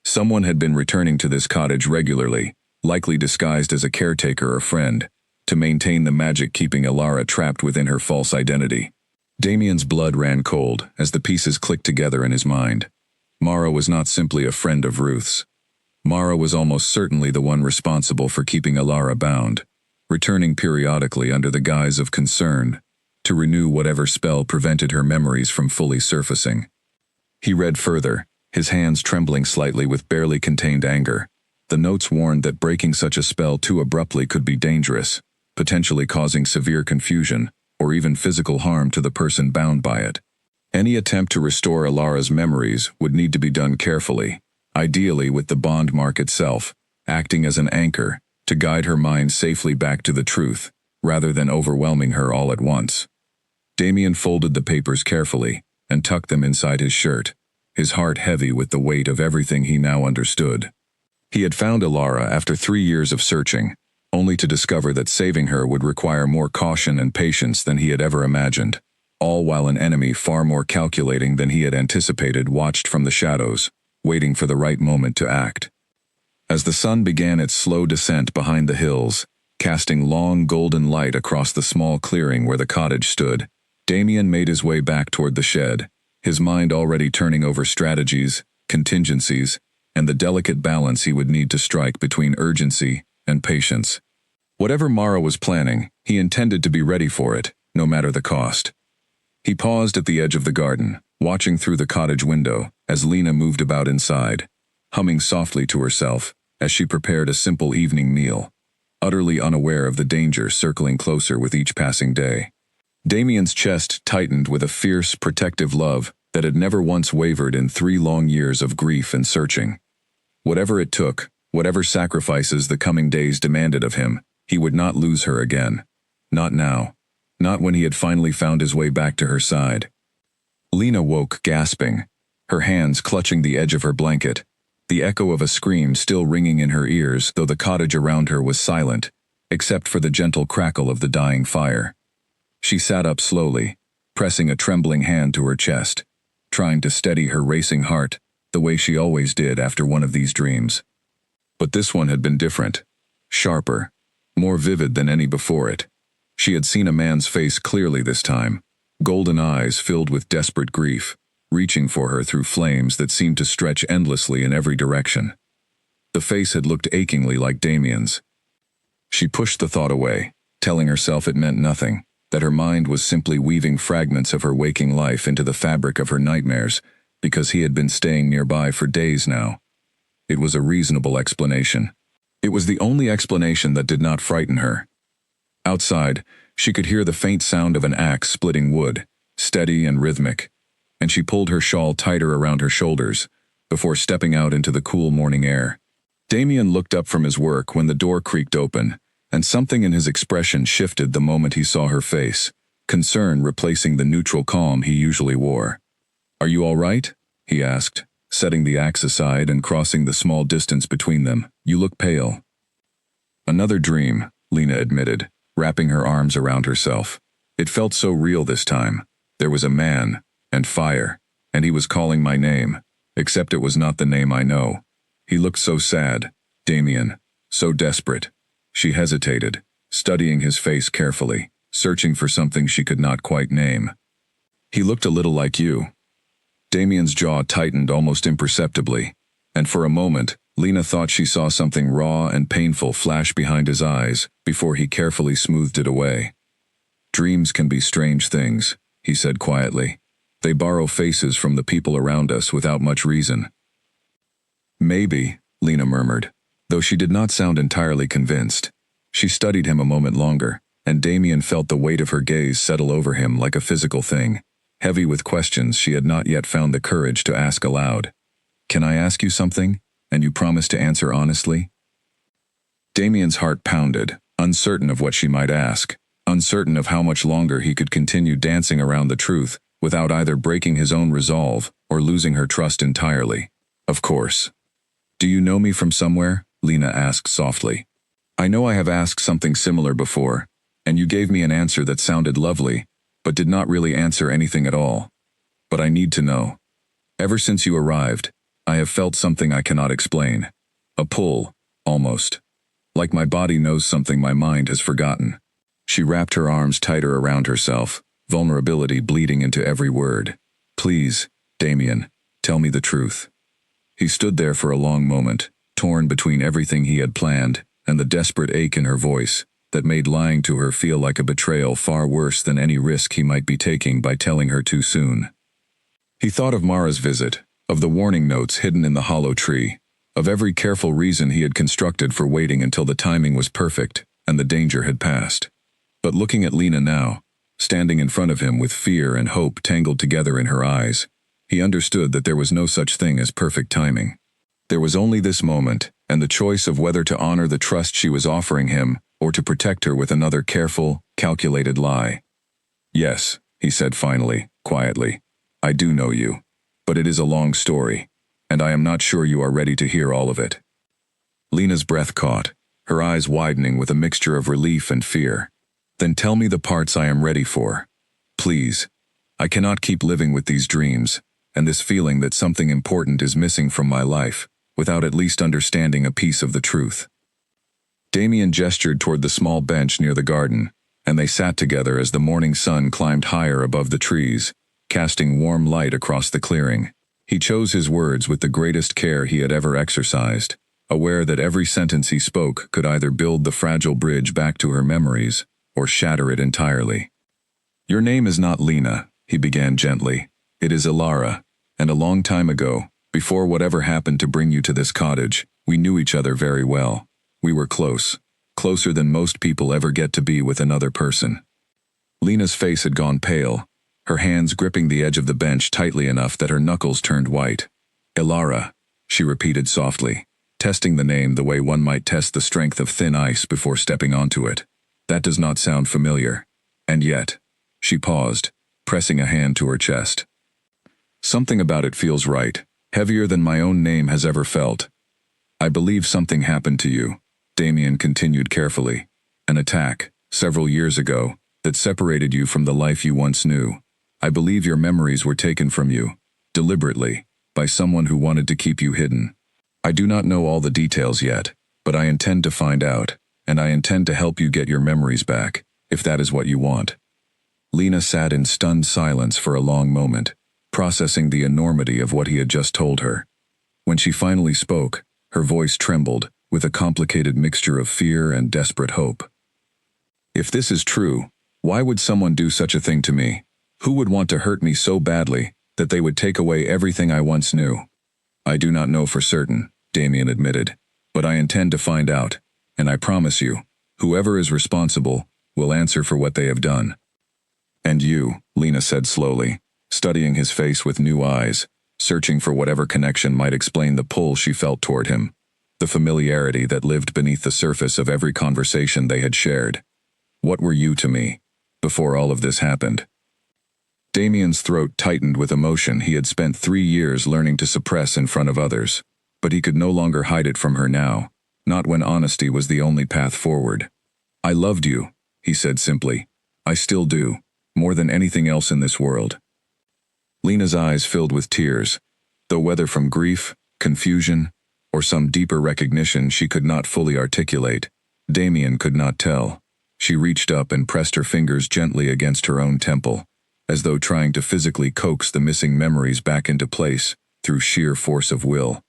Someone had been returning to this cottage regularly, likely disguised as a caretaker or friend, to maintain the magic keeping Alara trapped within her false identity. Damien's blood ran cold as the pieces clicked together in his mind. Mara was not simply a friend of Ruth's. Mara was almost certainly the one responsible for keeping Alara bound, returning periodically under the guise of concern, to renew whatever spell prevented her memories from fully surfacing. He read further, his hands trembling slightly with barely contained anger. The notes warned that breaking such a spell too abruptly could be dangerous, potentially causing severe confusion, or even physical harm to the person bound by it. Any attempt to restore Alara's memories would need to be done carefully, ideally with the bond mark itself, acting as an anchor to guide her mind safely back to the truth, rather than overwhelming her all at once. Damien folded the papers carefully and tucked them inside his shirt, his heart heavy with the weight of everything he now understood. He had found Alara after 3 years of searching, only to discover that saving her would require more caution and patience than he had ever imagined, all while an enemy far more calculating than he had anticipated watched from the shadows, waiting for the right moment to act. As the sun began its slow descent behind the hills, casting long golden light across the small clearing where the cottage stood, Damien made his way back toward the shed, his mind already turning over strategies, contingencies, and the delicate balance he would need to strike between urgency and patience. Whatever Mara was planning, he intended to be ready for it, no matter the cost. He paused at the edge of the garden, watching through the cottage window as Lena moved about inside, humming softly to herself as she prepared a simple evening meal, utterly unaware of the danger circling closer with each passing day. Damien's chest tightened with a fierce, protective love that had never once wavered in 3 long years of grief and searching. Whatever it took, whatever sacrifices the coming days demanded of him, he would not lose her again. Not now. Not when he had finally found his way back to her side. Lena woke gasping, her hands clutching the edge of her blanket, the echo of a scream still ringing in her ears, though the cottage around her was silent, except for the gentle crackle of the dying fire. She sat up slowly, pressing a trembling hand to her chest, trying to steady her racing heart the way she always did after one of these dreams. But this one had been different, sharper, more vivid than any before it. She had seen a man's face clearly this time, golden eyes filled with desperate grief, reaching for her through flames that seemed to stretch endlessly in every direction. The face had looked achingly like Damien's. She pushed the thought away, telling herself it meant nothing, that her mind was simply weaving fragments of her waking life into the fabric of her nightmares, because he had been staying nearby for days now. It was a reasonable explanation. It was the only explanation that did not frighten her. Outside, she could hear the faint sound of an axe splitting wood, steady and rhythmic, and she pulled her shawl tighter around her shoulders before stepping out into the cool morning air. Damien looked up from his work when the door creaked open, and something in his expression shifted the moment he saw her face, concern replacing the neutral calm he usually wore. "Are you all right?" he asked, setting the axe aside and crossing the small distance between them. "You look pale." "Another dream," Lena admitted, wrapping her arms around herself. "It felt so real this time. There was a man, and fire, and he was calling my name, except it was not the name I know. He looked so sad, Damien, so desperate." She hesitated, studying his face carefully, searching for something she could not quite name. "He looked a little like you." Damien's jaw tightened almost imperceptibly, and for a moment, Lena thought she saw something raw and painful flash behind his eyes before he carefully smoothed it away. "Dreams can be strange things," he said quietly. "They borrow faces from the people around us without much reason." "Maybe," Lena murmured, though she did not sound entirely convinced. She studied him a moment longer, and Damien felt the weight of her gaze settle over him like a physical thing, heavy with questions she had not yet found the courage to ask aloud. "Can I ask you something, and you promise to answer honestly?" Damien's heart pounded, uncertain of what she might ask, uncertain of how much longer he could continue dancing around the truth without either breaking his own resolve or losing her trust entirely. "Of course." "Do you know me from somewhere?" Lena asked softly. "I know I have asked something similar before, and you gave me an answer that sounded lovely, but did not really answer anything at all. But I need to know. Ever since you arrived, I have felt something I cannot explain. A pull, almost. Like my body knows something my mind has forgotten." She wrapped her arms tighter around herself, vulnerability bleeding into every word. "Please, Damien, tell me the truth." He stood there for a long moment, torn between everything he had planned and the desperate ache in her voice that made lying to her feel like a betrayal far worse than any risk he might be taking by telling her too soon. He thought of Mara's visit, of the warning notes hidden in the hollow tree, of every careful reason he had constructed for waiting until the timing was perfect and the danger had passed. But looking at Lena now, standing in front of him with fear and hope tangled together in her eyes, he understood that there was no such thing as perfect timing. There was only this moment, and the choice of whether to honor the trust she was offering him, or to protect her with another careful, calculated lie. "Yes," he said finally, quietly. "I do know you. But it is a long story, and I am not sure you are ready to hear all of it." Lena's breath caught, her eyes widening with a mixture of relief and fear. "Then tell me the parts I am ready for. Please. I cannot keep living with these dreams, and this feeling that something important is missing from my life, without at least understanding a piece of the truth." Damien gestured toward the small bench near the garden, and they sat together as the morning sun climbed higher above the trees, casting warm light across the clearing. He chose his words with the greatest care he had ever exercised, aware that every sentence he spoke could either build the fragile bridge back to her memories, or shatter it entirely. "Your name is not Lena," he began gently. "It is Ilara, and a long time ago, before whatever happened to bring you to this cottage, we knew each other very well. We were close, closer than most people ever get to be with another person." Lena's face had gone pale, her hands gripping the edge of the bench tightly enough that her knuckles turned white. "Ilara," she repeated softly, testing the name the way one might test the strength of thin ice before stepping onto it. "That does not sound familiar. And yet," she paused, pressing a hand to her chest. "Something about it feels right, heavier than my own name has ever felt. I believe something happened to you," Damien continued carefully. "An attack, several years ago, that separated you from the life you once knew. I believe your memories were taken from you, deliberately, by someone who wanted to keep you hidden. I do not know all the details yet, but I intend to find out, and I intend to help you get your memories back, if that is what you want." Lena sat in stunned silence for a long moment, processing the enormity of what he had just told her. When she finally spoke, her voice trembled, with a complicated mixture of fear and desperate hope. "If this is true, why would someone do such a thing to me? Who would want to hurt me so badly that they would take away everything I once knew?" "I do not know for certain," Damien admitted, "but I intend to find out, and I promise you, whoever is responsible will answer for what they have done." "And you," Lena said slowly, studying his face with new eyes, searching for whatever connection might explain the pull she felt toward him, the familiarity that lived beneath the surface of every conversation they had shared. "What were you to me, before all of this happened?" Damien's throat tightened with emotion he had spent 3 years learning to suppress in front of others, but he could no longer hide it from her now, not when honesty was the only path forward. "I loved you," he said simply. "I still do, more than anything else in this world." Lena's eyes filled with tears, though whether from grief, confusion, or some deeper recognition she could not fully articulate, Damien could not tell. She reached up and pressed her fingers gently against her own temple, as though trying to physically coax the missing memories back into place through sheer force of will.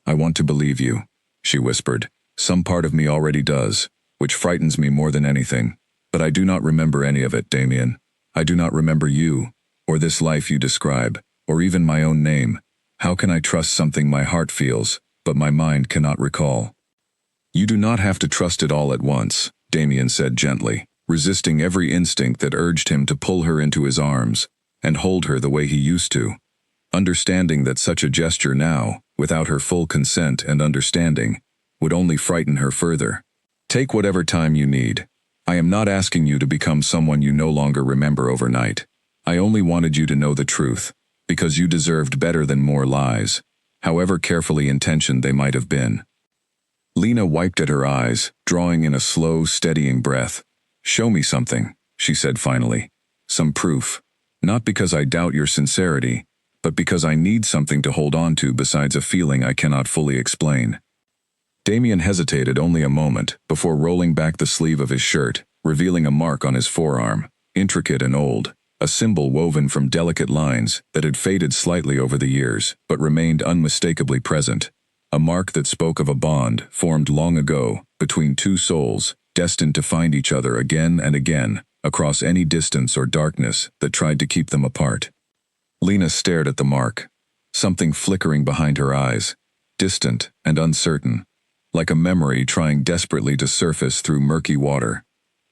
"I want to believe you," she whispered. "Some part of me already does, which frightens me more than anything. But I do not remember any of it, Damien. I do not remember you, or this life you describe, or even my own name. How can I trust something my heart feels, but my mind cannot recall?" "You do not have to trust it all at once," Damien said gently, resisting every instinct that urged him to pull her into his arms and hold her the way he used to, understanding that such a gesture now, without her full consent and understanding, would only frighten her further. "Take whatever time you need. I am not asking you to become someone you no longer remember overnight. I only wanted you to know the truth, because you deserved better than more lies, however carefully intentioned they might have been." Lena wiped at her eyes, drawing in a slow, steadying breath. "Show me something," she said finally. "Some proof. Not because I doubt your sincerity, but because I need something to hold on to besides a feeling I cannot fully explain." Damien hesitated only a moment before rolling back the sleeve of his shirt, revealing a mark on his forearm, intricate and old, a symbol woven from delicate lines that had faded slightly over the years but remained unmistakably present. A mark that spoke of a bond formed long ago between two souls destined to find each other again and again across any distance or darkness that tried to keep them apart. Lena stared at the mark, something flickering behind her eyes, distant and uncertain, like a memory trying desperately to surface through murky water.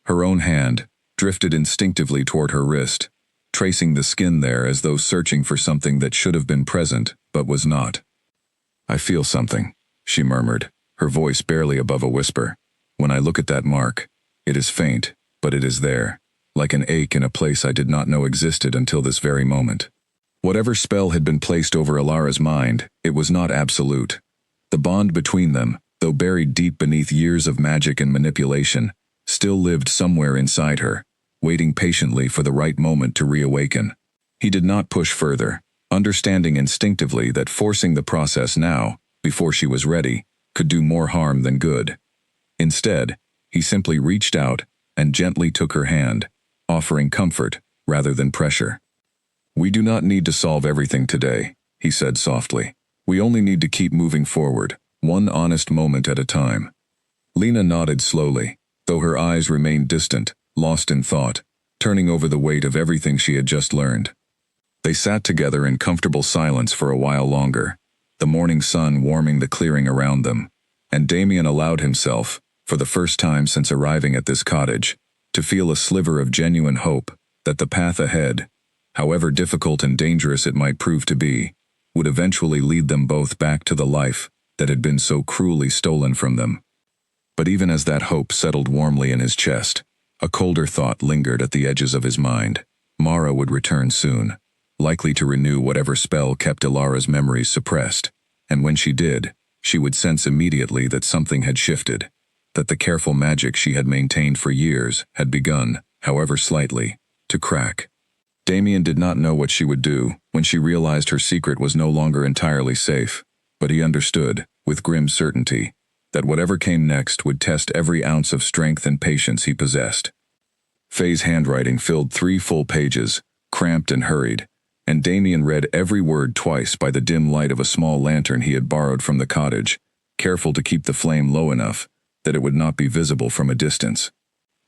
Her own hand drifted instinctively toward her wrist, tracing the skin there as though searching for something that should have been present but was not. "I feel something," she murmured, her voice barely above a whisper. "When I look at that mark, it is faint, but it is there, like an ache in a place I did not know existed until this very moment." Whatever spell had been placed over Alara's mind, it was not absolute. The bond between them, though buried deep beneath years of magic and manipulation, still lived somewhere inside her, waiting patiently for the right moment to reawaken. He did not push further, understanding instinctively that forcing the process now, before she was ready, could do more harm than good. Instead, he simply reached out and gently took her hand, offering comfort rather than pressure. "We do not need to solve everything today," he said softly. "We only need to keep moving forward, one honest moment at a time." Lena nodded slowly, though her eyes remained distant, lost in thought, turning over the weight of everything she had just learned. They sat together in comfortable silence for a while longer, the morning sun warming the clearing around them, and Damien allowed himself, for the first time since arriving at this cottage, to feel a sliver of genuine hope that the path ahead, however difficult and dangerous it might prove to be, would eventually lead them both back to the life that had been so cruelly stolen from them. But even as that hope settled warmly in his chest, a colder thought lingered at the edges of his mind. Mara would return soon, likely to renew whatever spell kept Alara's memories suppressed, and when she did, she would sense immediately that something had shifted, that the careful magic she had maintained for years had begun, however slightly, to crack. Damien did not know what she would do when she realized her secret was no longer entirely safe, but he understood, with grim certainty, that whatever came next would test every ounce of strength and patience he possessed. Faye's handwriting filled 3 full pages, cramped and hurried, and Damien read every word twice by the dim light of a small lantern he had borrowed from the cottage, careful to keep the flame low enough that it would not be visible from a distance.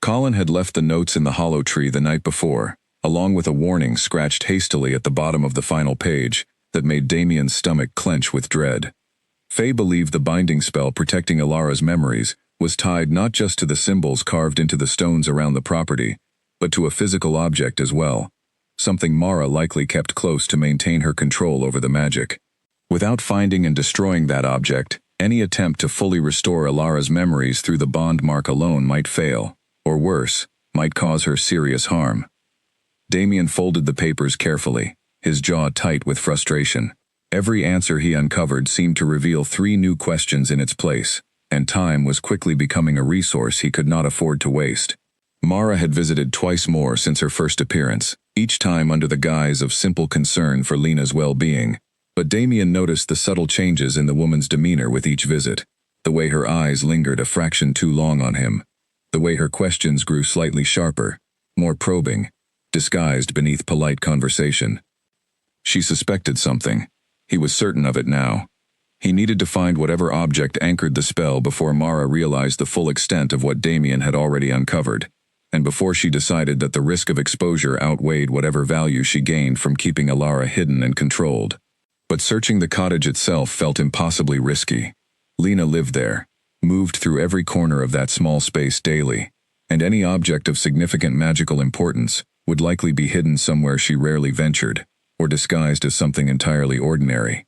Colin had left the notes in the hollow tree the night before, along with a warning scratched hastily at the bottom of the final page that made Damien's stomach clench with dread. Faye believed the binding spell protecting Alara's memories was tied not just to the symbols carved into the stones around the property, but to a physical object as well, something Mara likely kept close to maintain her control over the magic. Without finding and destroying that object, any attempt to fully restore Alara's memories through the bond mark alone might fail, or worse, might cause her serious harm. Damien folded the papers carefully, his jaw tight with frustration. Every answer he uncovered seemed to reveal 3 new questions in its place, and time was quickly becoming a resource he could not afford to waste. Mara had visited twice more since her first appearance, each time under the guise of simple concern for Lena's well-being, but Damien noticed the subtle changes in the woman's demeanor with each visit, the way her eyes lingered a fraction too long on him, the way her questions grew slightly sharper, more probing, disguised beneath polite conversation. She suspected something. He was certain of it now. He needed to find whatever object anchored the spell before Mara realized the full extent of what Damien had already uncovered, and before she decided that the risk of exposure outweighed whatever value she gained from keeping Alara hidden and controlled. But searching the cottage itself felt impossibly risky. Lena lived there, moved through every corner of that small space daily, and any object of significant magical importance would likely be hidden somewhere she rarely ventured, or disguised as something entirely ordinary.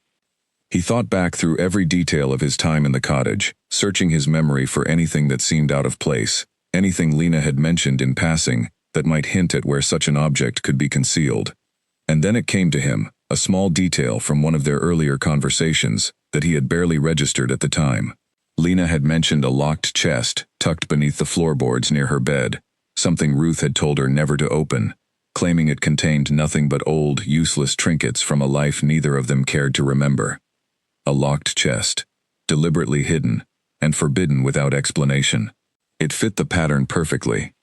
He thought back through every detail of his time in the cottage, searching his memory for anything that seemed out of place, anything Lena had mentioned in passing that might hint at where such an object could be concealed. And then it came to him, a small detail from one of their earlier conversations that he had barely registered at the time. Lena had mentioned a locked chest tucked beneath the floorboards near her bed, something Ruth had told her never to open, claiming it contained nothing but old, useless trinkets from a life neither of them cared to remember. A locked chest, deliberately hidden, and forbidden without explanation. It fit the pattern perfectly.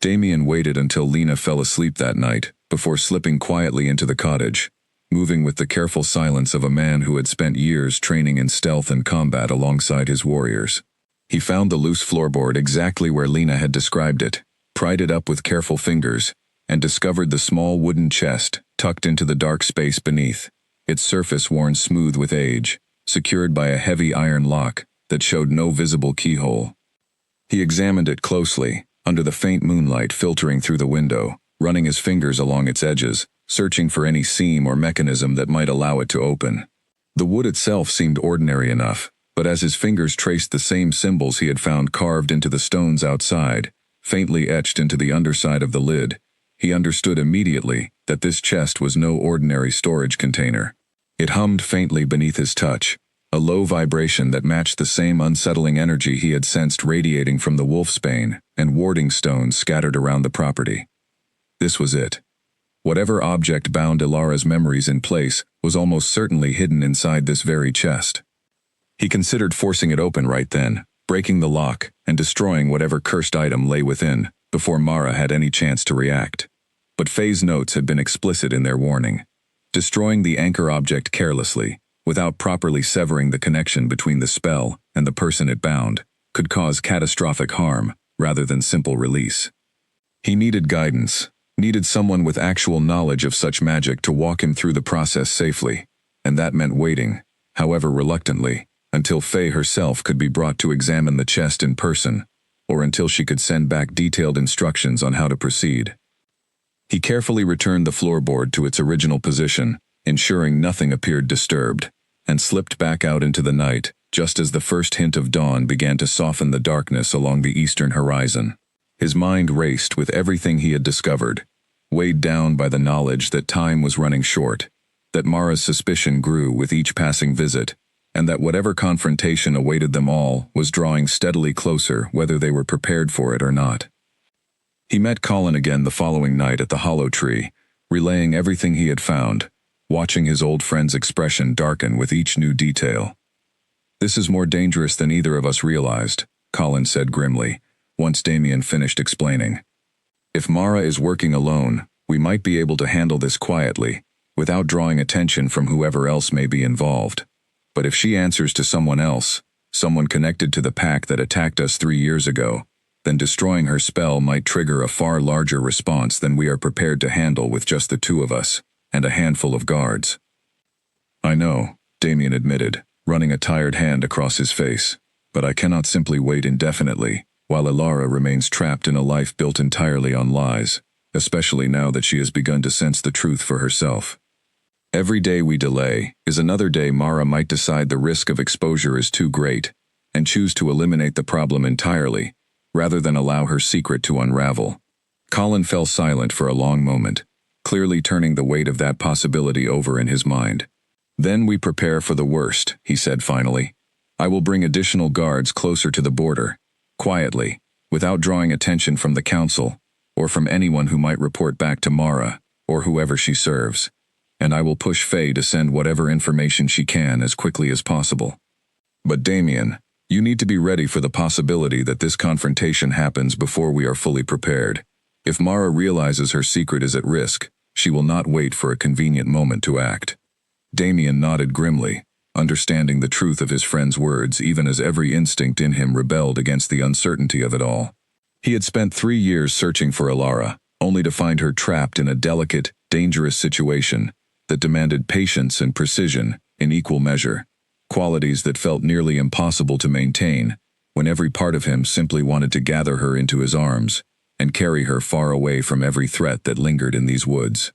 Damien waited until Lena fell asleep that night, before slipping quietly into the cottage, moving with the careful silence of a man who had spent years training in stealth and combat alongside his warriors. He found the loose floorboard exactly where Lena had described it, pried it up with careful fingers, and discovered the small wooden chest tucked into the dark space beneath, its surface worn smooth with age, secured by a heavy iron lock that showed no visible keyhole. He examined it closely, under the faint moonlight filtering through the window, running his fingers along its edges, searching for any seam or mechanism that might allow it to open. The wood itself seemed ordinary enough, but as his fingers traced the same symbols he had found carved into the stones outside, faintly etched into the underside of the lid, he understood immediately that this chest was no ordinary storage container. It hummed faintly beneath his touch, a low vibration that matched the same unsettling energy he had sensed radiating from the wolfsbane and warding stones scattered around the property. This was it. Whatever object bound Ilara's memories in place was almost certainly hidden inside this very chest. He considered forcing it open right then, breaking the lock, and destroying whatever cursed item lay within, before Mara had any chance to react. But Faye's notes had been explicit in their warning. Destroying the anchor object carelessly, without properly severing the connection between the spell and the person it bound, could cause catastrophic harm, rather than simple release. He needed guidance, needed someone with actual knowledge of such magic to walk him through the process safely, and that meant waiting, however reluctantly, until Faye herself could be brought to examine the chest in person, or until she could send back detailed instructions on how to proceed. He carefully returned the floorboard to its original position, ensuring nothing appeared disturbed, and slipped back out into the night, just as the first hint of dawn began to soften the darkness along the eastern horizon. His mind raced with everything he had discovered, weighed down by the knowledge that time was running short, that Mara's suspicion grew with each passing visit, and that whatever confrontation awaited them all was drawing steadily closer whether they were prepared for it or not. He met Colin again the following night at the hollow tree, relaying everything he had found, watching his old friend's expression darken with each new detail. "This is more dangerous than either of us realized," Colin said grimly, once Damien finished explaining. "If Mara is working alone, we might be able to handle this quietly, without drawing attention from whoever else may be involved. But if she answers to someone else, someone connected to the pack that attacked us 3 years ago, then destroying her spell might trigger a far larger response than we are prepared to handle with just the two of us, and a handful of guards." "I know," Damien admitted, running a tired hand across his face, "but I cannot simply wait indefinitely, while Ilara remains trapped in a life built entirely on lies, especially now that she has begun to sense the truth for herself. Every day we delay is another day Mara might decide the risk of exposure is too great, and choose to eliminate the problem entirely, rather than allow her secret to unravel." Colin fell silent for a long moment, clearly turning the weight of that possibility over in his mind. "Then we prepare for the worst," he said finally. "I will bring additional guards closer to the border, quietly, without drawing attention from the council, or from anyone who might report back to Mara, or whoever she serves. And I will push Faye to send whatever information she can as quickly as possible. But Damien, you need to be ready for the possibility that this confrontation happens before we are fully prepared. If Mara realizes her secret is at risk, she will not wait for a convenient moment to act." Damien nodded grimly, understanding the truth of his friend's words even as every instinct in him rebelled against the uncertainty of it all. He had spent 3 years searching for Ilara, only to find her trapped in a delicate, dangerous situation that demanded patience and precision in equal measure, qualities that felt nearly impossible to maintain when every part of him simply wanted to gather her into his arms and carry her far away from every threat that lingered in these woods.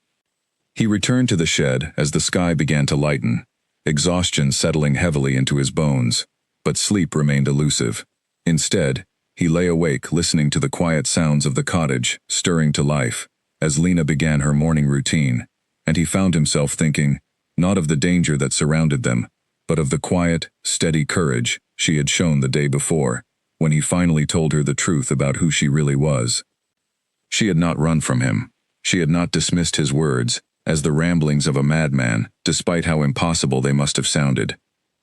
He returned to the shed as the sky began to lighten, exhaustion settling heavily into his bones, but sleep remained elusive. Instead, he lay awake listening to the quiet sounds of the cottage stirring to life as Lena began her morning routine, and he found himself thinking, not of the danger that surrounded them, but of the quiet, steady courage she had shown the day before, when he finally told her the truth about who she really was. She had not run from him. She had not dismissed his words as the ramblings of a madman, despite how impossible they must have sounded.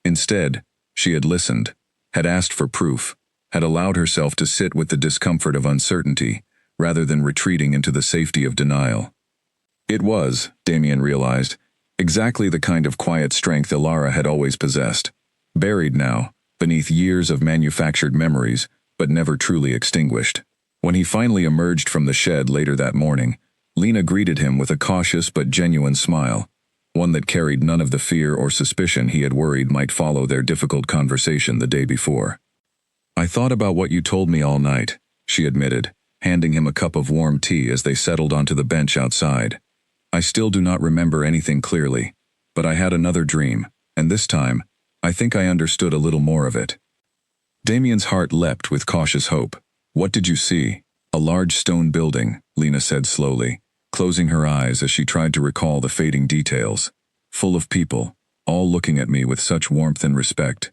Instead, she had listened, had asked for proof, had allowed herself to sit with the discomfort of uncertainty, rather than retreating into the safety of denial. It was, Damien realized, exactly the kind of quiet strength Ilara had always possessed, buried now, beneath years of manufactured memories, but never truly extinguished. When he finally emerged from the shed later that morning, Lena greeted him with a cautious but genuine smile, one that carried none of the fear or suspicion he had worried might follow their difficult conversation the day before. "I thought about what you told me all night," she admitted, handing him a cup of warm tea as they settled onto the bench outside. "I still do not remember anything clearly, but I had another dream, and this time, I think I understood a little more of it. Damien's heart leapt with cautious hope. What did you see? A large stone building, Lena said slowly, closing her eyes as she tried to recall the fading details. Full of people, all looking at me with such warmth and respect.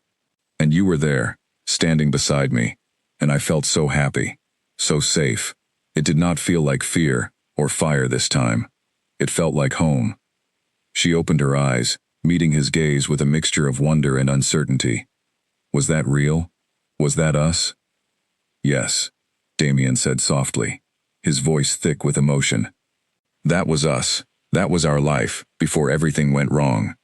And you were there, standing beside me, and I felt so happy, so safe. It did not feel like fear or fire this time. It felt like home. She opened her eyes, meeting his gaze with a mixture of wonder and uncertainty. Was that real? Was that us? Yes, Damien said softly, his voice thick with emotion. That was us. That was our life, before everything went wrong.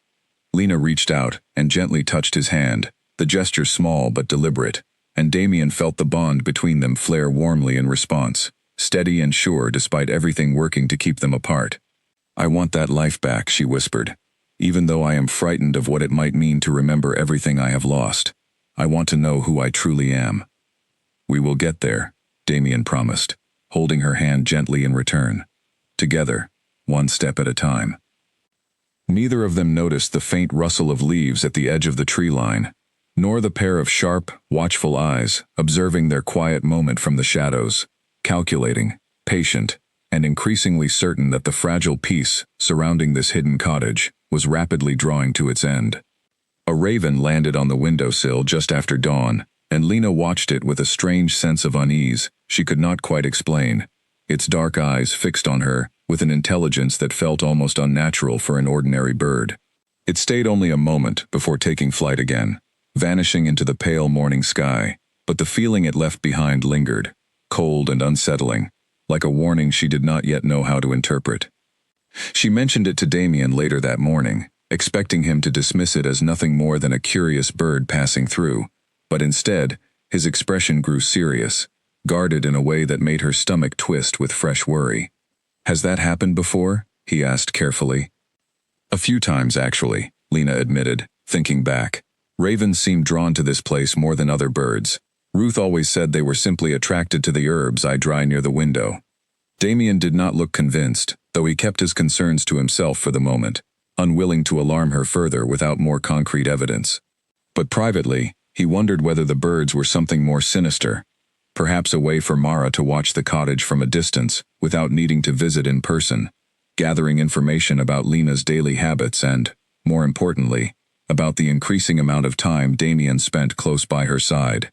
Lena reached out and gently touched his hand, the gesture small but deliberate, and Damien felt the bond between them flare warmly in response, steady and sure despite everything working to keep them apart. I want that life back, she whispered. Even though I am frightened of what it might mean to remember everything I have lost, I want to know who I truly am. We will get there, Damien promised, holding her hand gently in return. Together, one step at a time. Neither of them noticed the faint rustle of leaves at the edge of the tree line, nor the pair of sharp, watchful eyes observing their quiet moment from the shadows, calculating, patient, and increasingly certain that the fragile peace surrounding this hidden cottage was rapidly drawing to its end. A raven landed on the windowsill just after dawn, and Lena watched it with a strange sense of unease she could not quite explain, its dark eyes fixed on her with an intelligence that felt almost unnatural for an ordinary bird. It stayed only a moment before taking flight again, vanishing into the pale morning sky, but the feeling it left behind lingered, cold and unsettling, like a warning she did not yet know how to interpret. She mentioned it to Damien later that morning, expecting him to dismiss it as nothing more than a curious bird passing through, but instead, his expression grew serious, guarded in a way that made her stomach twist with fresh worry. Has that happened before? He asked carefully. A few times, actually, Lena admitted, thinking back. Ravens seemed drawn to this place more than other birds. Ruth always said they were simply attracted to the herbs I dry near the window. Damien did not look convinced, though he kept his concerns to himself for the moment, unwilling to alarm her further without more concrete evidence. But privately, he wondered whether the birds were something more sinister, perhaps a way for Mara to watch the cottage from a distance without needing to visit in person, gathering information about Lena's daily habits and, more importantly, about the increasing amount of time Damien spent close by her side.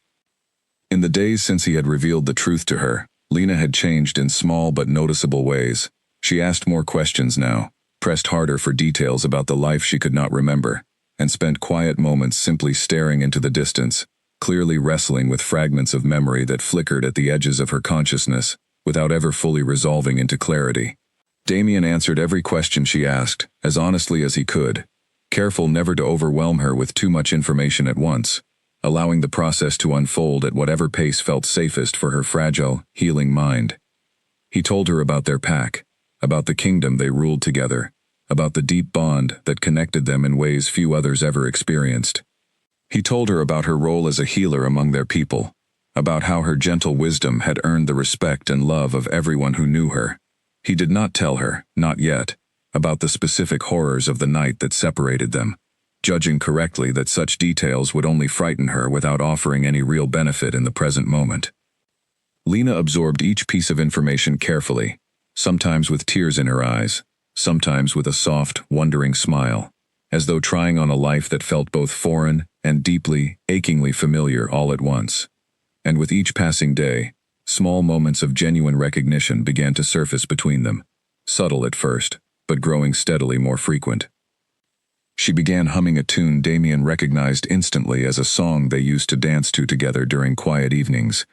In the days since he had revealed the truth to her, Lena had changed in small but noticeable ways. She asked more questions now, pressed harder for details about the life she could not remember, and spent quiet moments simply staring into the distance, clearly wrestling with fragments of memory that flickered at the edges of her consciousness, without ever fully resolving into clarity. Damien answered every question she asked, as honestly as he could, careful never to overwhelm her with too much information at once, allowing the process to unfold at whatever pace felt safest for her fragile, healing mind. He told her about their pack, about the kingdom they ruled together, about the deep bond that connected them in ways few others ever experienced. He told her about her role as a healer among their people, about how her gentle wisdom had earned the respect and love of everyone who knew her. He did not tell her, not yet, about the specific horrors of the night that separated them, judging correctly that such details would only frighten her without offering any real benefit in the present moment. Lena absorbed each piece of information carefully, sometimes with tears in her eyes, sometimes with a soft, wondering smile, as though trying on a life that felt both foreign and deeply, achingly familiar all at once. And with each passing day, small moments of genuine recognition began to surface between them, subtle at first, but growing steadily more frequent. She began humming a tune Damien recognized instantly as a song they used to dance to together during quiet evenings,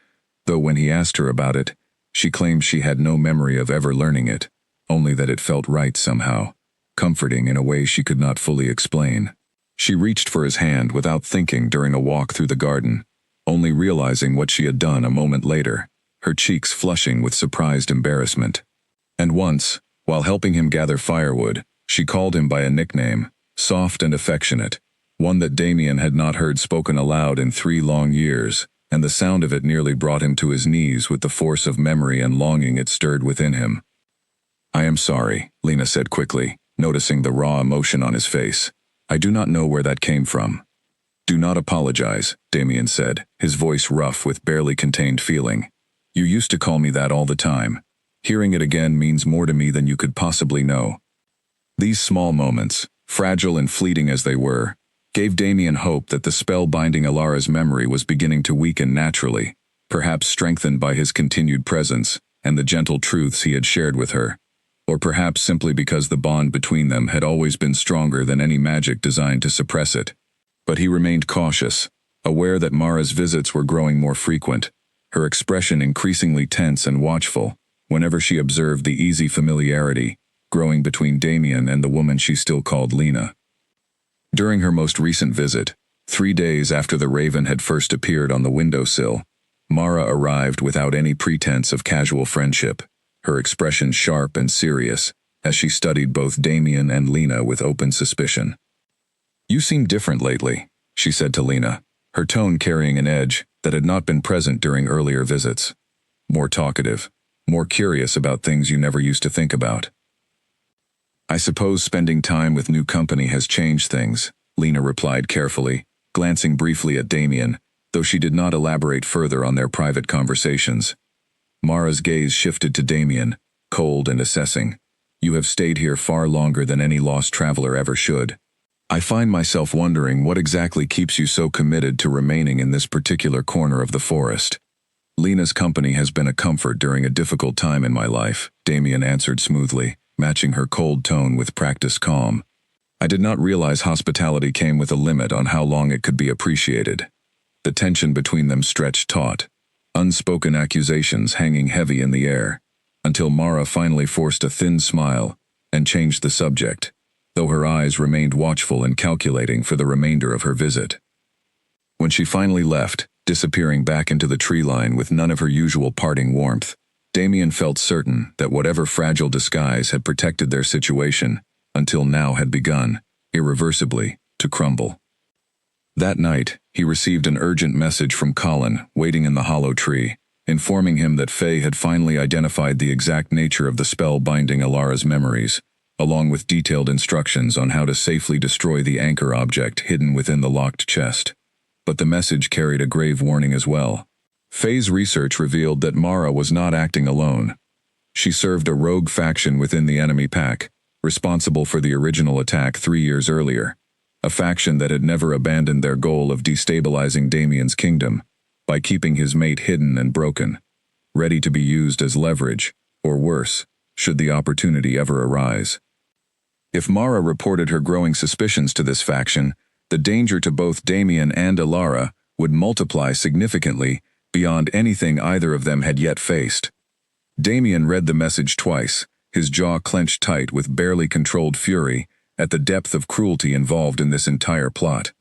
though when he asked her about it, she claimed she had no memory of ever learning it, only that it felt right somehow, comforting in a way she could not fully explain. She reached for his hand without thinking during a walk through the garden, only realizing what she had done a moment later, her cheeks flushing with surprised embarrassment. And once, while helping him gather firewood, she called him by a nickname, soft and affectionate, one that Damien had not heard spoken aloud in 3 long years, and the sound of it nearly brought him to his knees with the force of memory and longing it stirred within him. "I am sorry," Lena said quickly, noticing the raw emotion on his face. I do not know where that came from. Do not apologize, Damien said, his voice rough with barely contained feeling. You used to call me that all the time. Hearing it again means more to me than you could possibly know. These small moments, fragile and fleeting as they were, gave Damien hope that the spell binding Alara's memory was beginning to weaken naturally, perhaps strengthened by his continued presence and the gentle truths he had shared with her, or perhaps simply because the bond between them had always been stronger than any magic designed to suppress it. But he remained cautious, aware that Mara's visits were growing more frequent, her expression increasingly tense and watchful whenever she observed the easy familiarity growing between Damien and the woman she still called Lena. During her most recent visit, 3 days after the raven had first appeared on the windowsill, Mara arrived without any pretense of casual friendship, her expression sharp and serious as she studied both Damien and Lena with open suspicion. You seem different lately, she said to Lena, her tone carrying an edge that had not been present during earlier visits. More talkative, more curious about things you never used to think about. I suppose spending time with new company has changed things, Lena replied carefully, glancing briefly at Damien, though she did not elaborate further on their private conversations. Mara's gaze shifted to Damien, cold and assessing. You have stayed here far longer than any lost traveler ever should. I find myself wondering what exactly keeps you so committed to remaining in this particular corner of the forest. Lena's company has been a comfort during a difficult time in my life, Damien answered smoothly, matching her cold tone with practiced calm. I did not realize hospitality came with a limit on how long it could be appreciated. The tension between them stretched taut, unspoken accusations hanging heavy in the air, until Mara finally forced a thin smile and changed the subject, though her eyes remained watchful and calculating for the remainder of her visit. When she finally left, disappearing back into the tree line with none of her usual parting warmth, Damien felt certain that whatever fragile disguise had protected their situation until now had begun, irreversibly, to crumble. That night, he received an urgent message from Colin, waiting in the hollow tree, informing him that Faye had finally identified the exact nature of the spell binding Alara's memories, along with detailed instructions on how to safely destroy the anchor object hidden within the locked chest. But the message carried a grave warning as well. Faye's research revealed that Mara was not acting alone. She served a rogue faction within the enemy pack, responsible for the original attack 3 years earlier, a faction that had never abandoned their goal of destabilizing Damien's kingdom by keeping his mate hidden and broken, ready to be used as leverage, or worse, should the opportunity ever arise. If Mara reported her growing suspicions to this faction, the danger to both Damien and Alara would multiply significantly beyond anything either of them had yet faced. Damien read the message twice, his jaw clenched tight with barely controlled fury at the depth of cruelty involved in this entire plot.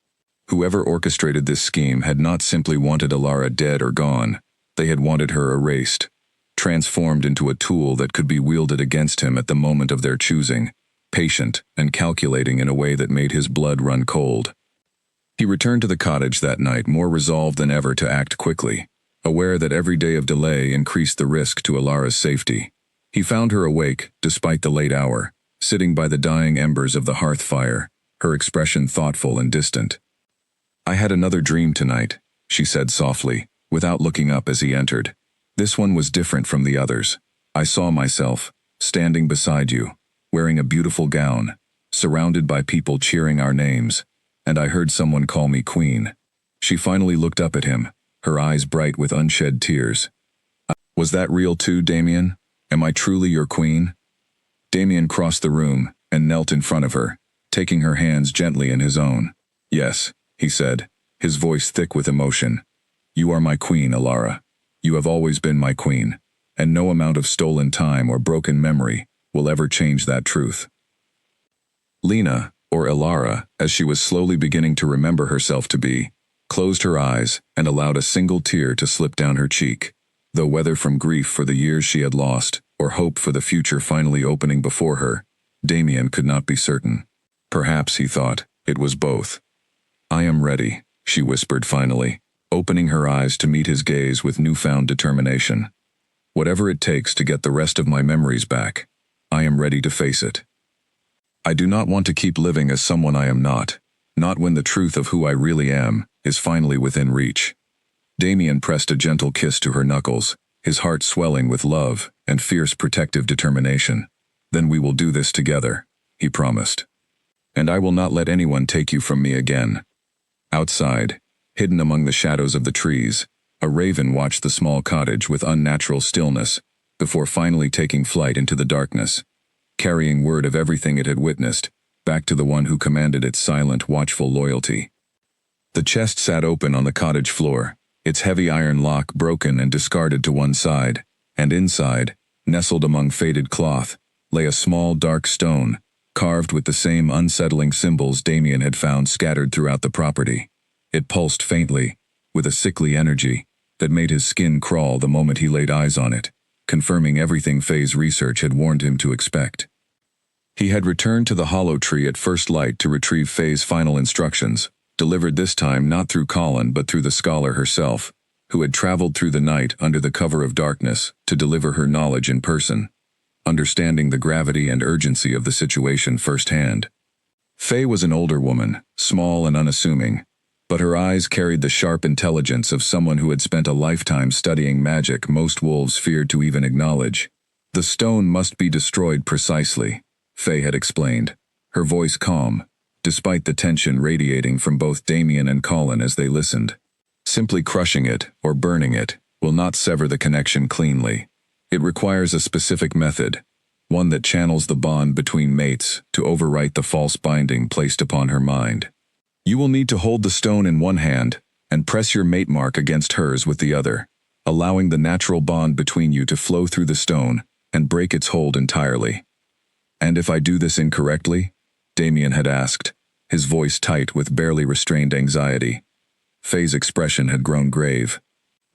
Whoever orchestrated this scheme had not simply wanted Alara dead or gone, they had wanted her erased, transformed into a tool that could be wielded against him at the moment of their choosing, patient and calculating in a way that made his blood run cold. He returned to the cottage that night more resolved than ever to act quickly, aware that every day of delay increased the risk to Alara's safety. He found her awake, despite the late hour, sitting by the dying embers of the hearth fire, her expression thoughtful and distant. I had another dream tonight, she said softly, without looking up as he entered. This one was different from the others. I saw myself, standing beside you, wearing a beautiful gown, surrounded by people cheering our names, and I heard someone call me Queen. She finally looked up at him, her eyes bright with unshed tears. Was that real too, Damien? Am I truly your queen? Damien crossed the room and knelt in front of her, taking her hands gently in his own. Yes, he said, his voice thick with emotion. You are my queen, Alara. You have always been my queen, and no amount of stolen time or broken memory will ever change that truth. Lena, or Alara, as she was slowly beginning to remember herself to be, closed her eyes and allowed a single tear to slip down her cheek, though whether from grief for the years she had lost or hope for the future finally opening before her, Damien could not be certain. Perhaps, he thought, it was both. I am ready, she whispered finally, opening her eyes to meet his gaze with newfound determination. Whatever it takes to get the rest of my memories back, I am ready to face it. I do not want to keep living as someone I am not when the truth of who I really am is finally within reach. Damien pressed a gentle kiss to her knuckles, his heart swelling with love and fierce protective determination. Then we will do this together, he promised. And I will not let anyone take you from me again. Outside, hidden among the shadows of the trees, a raven watched the small cottage with unnatural stillness before finally taking flight into the darkness, carrying word of everything it had witnessed back to the one who commanded its silent, watchful loyalty. The chest sat open on the cottage floor, its heavy iron lock broken and discarded to one side, and inside, nestled among faded cloth, lay a small dark stone, carved with the same unsettling symbols Damien had found scattered throughout the property. It pulsed faintly, with a sickly energy that made his skin crawl the moment he laid eyes on it, confirming everything Faye's research had warned him to expect. He had returned to the hollow tree at first light to retrieve Faye's final instructions, delivered this time not through Colin but through the scholar herself, who had traveled through the night under the cover of darkness to deliver her knowledge in person, understanding the gravity and urgency of the situation firsthand. Faye was an older woman, small and unassuming, but her eyes carried the sharp intelligence of someone who had spent a lifetime studying magic most wolves feared to even acknowledge. The stone must be destroyed precisely, Faye had explained, her voice calm, despite the tension radiating from both Damien and Colin as they listened. Simply crushing it, or burning it, will not sever the connection cleanly. It requires a specific method, one that channels the bond between mates to overwrite the false binding placed upon her mind. You will need to hold the stone in one hand and press your mate mark against hers with the other, allowing the natural bond between you to flow through the stone and break its hold entirely. And if I do this incorrectly? Damien had asked, his voice tight with barely restrained anxiety. Faye's expression had grown grave.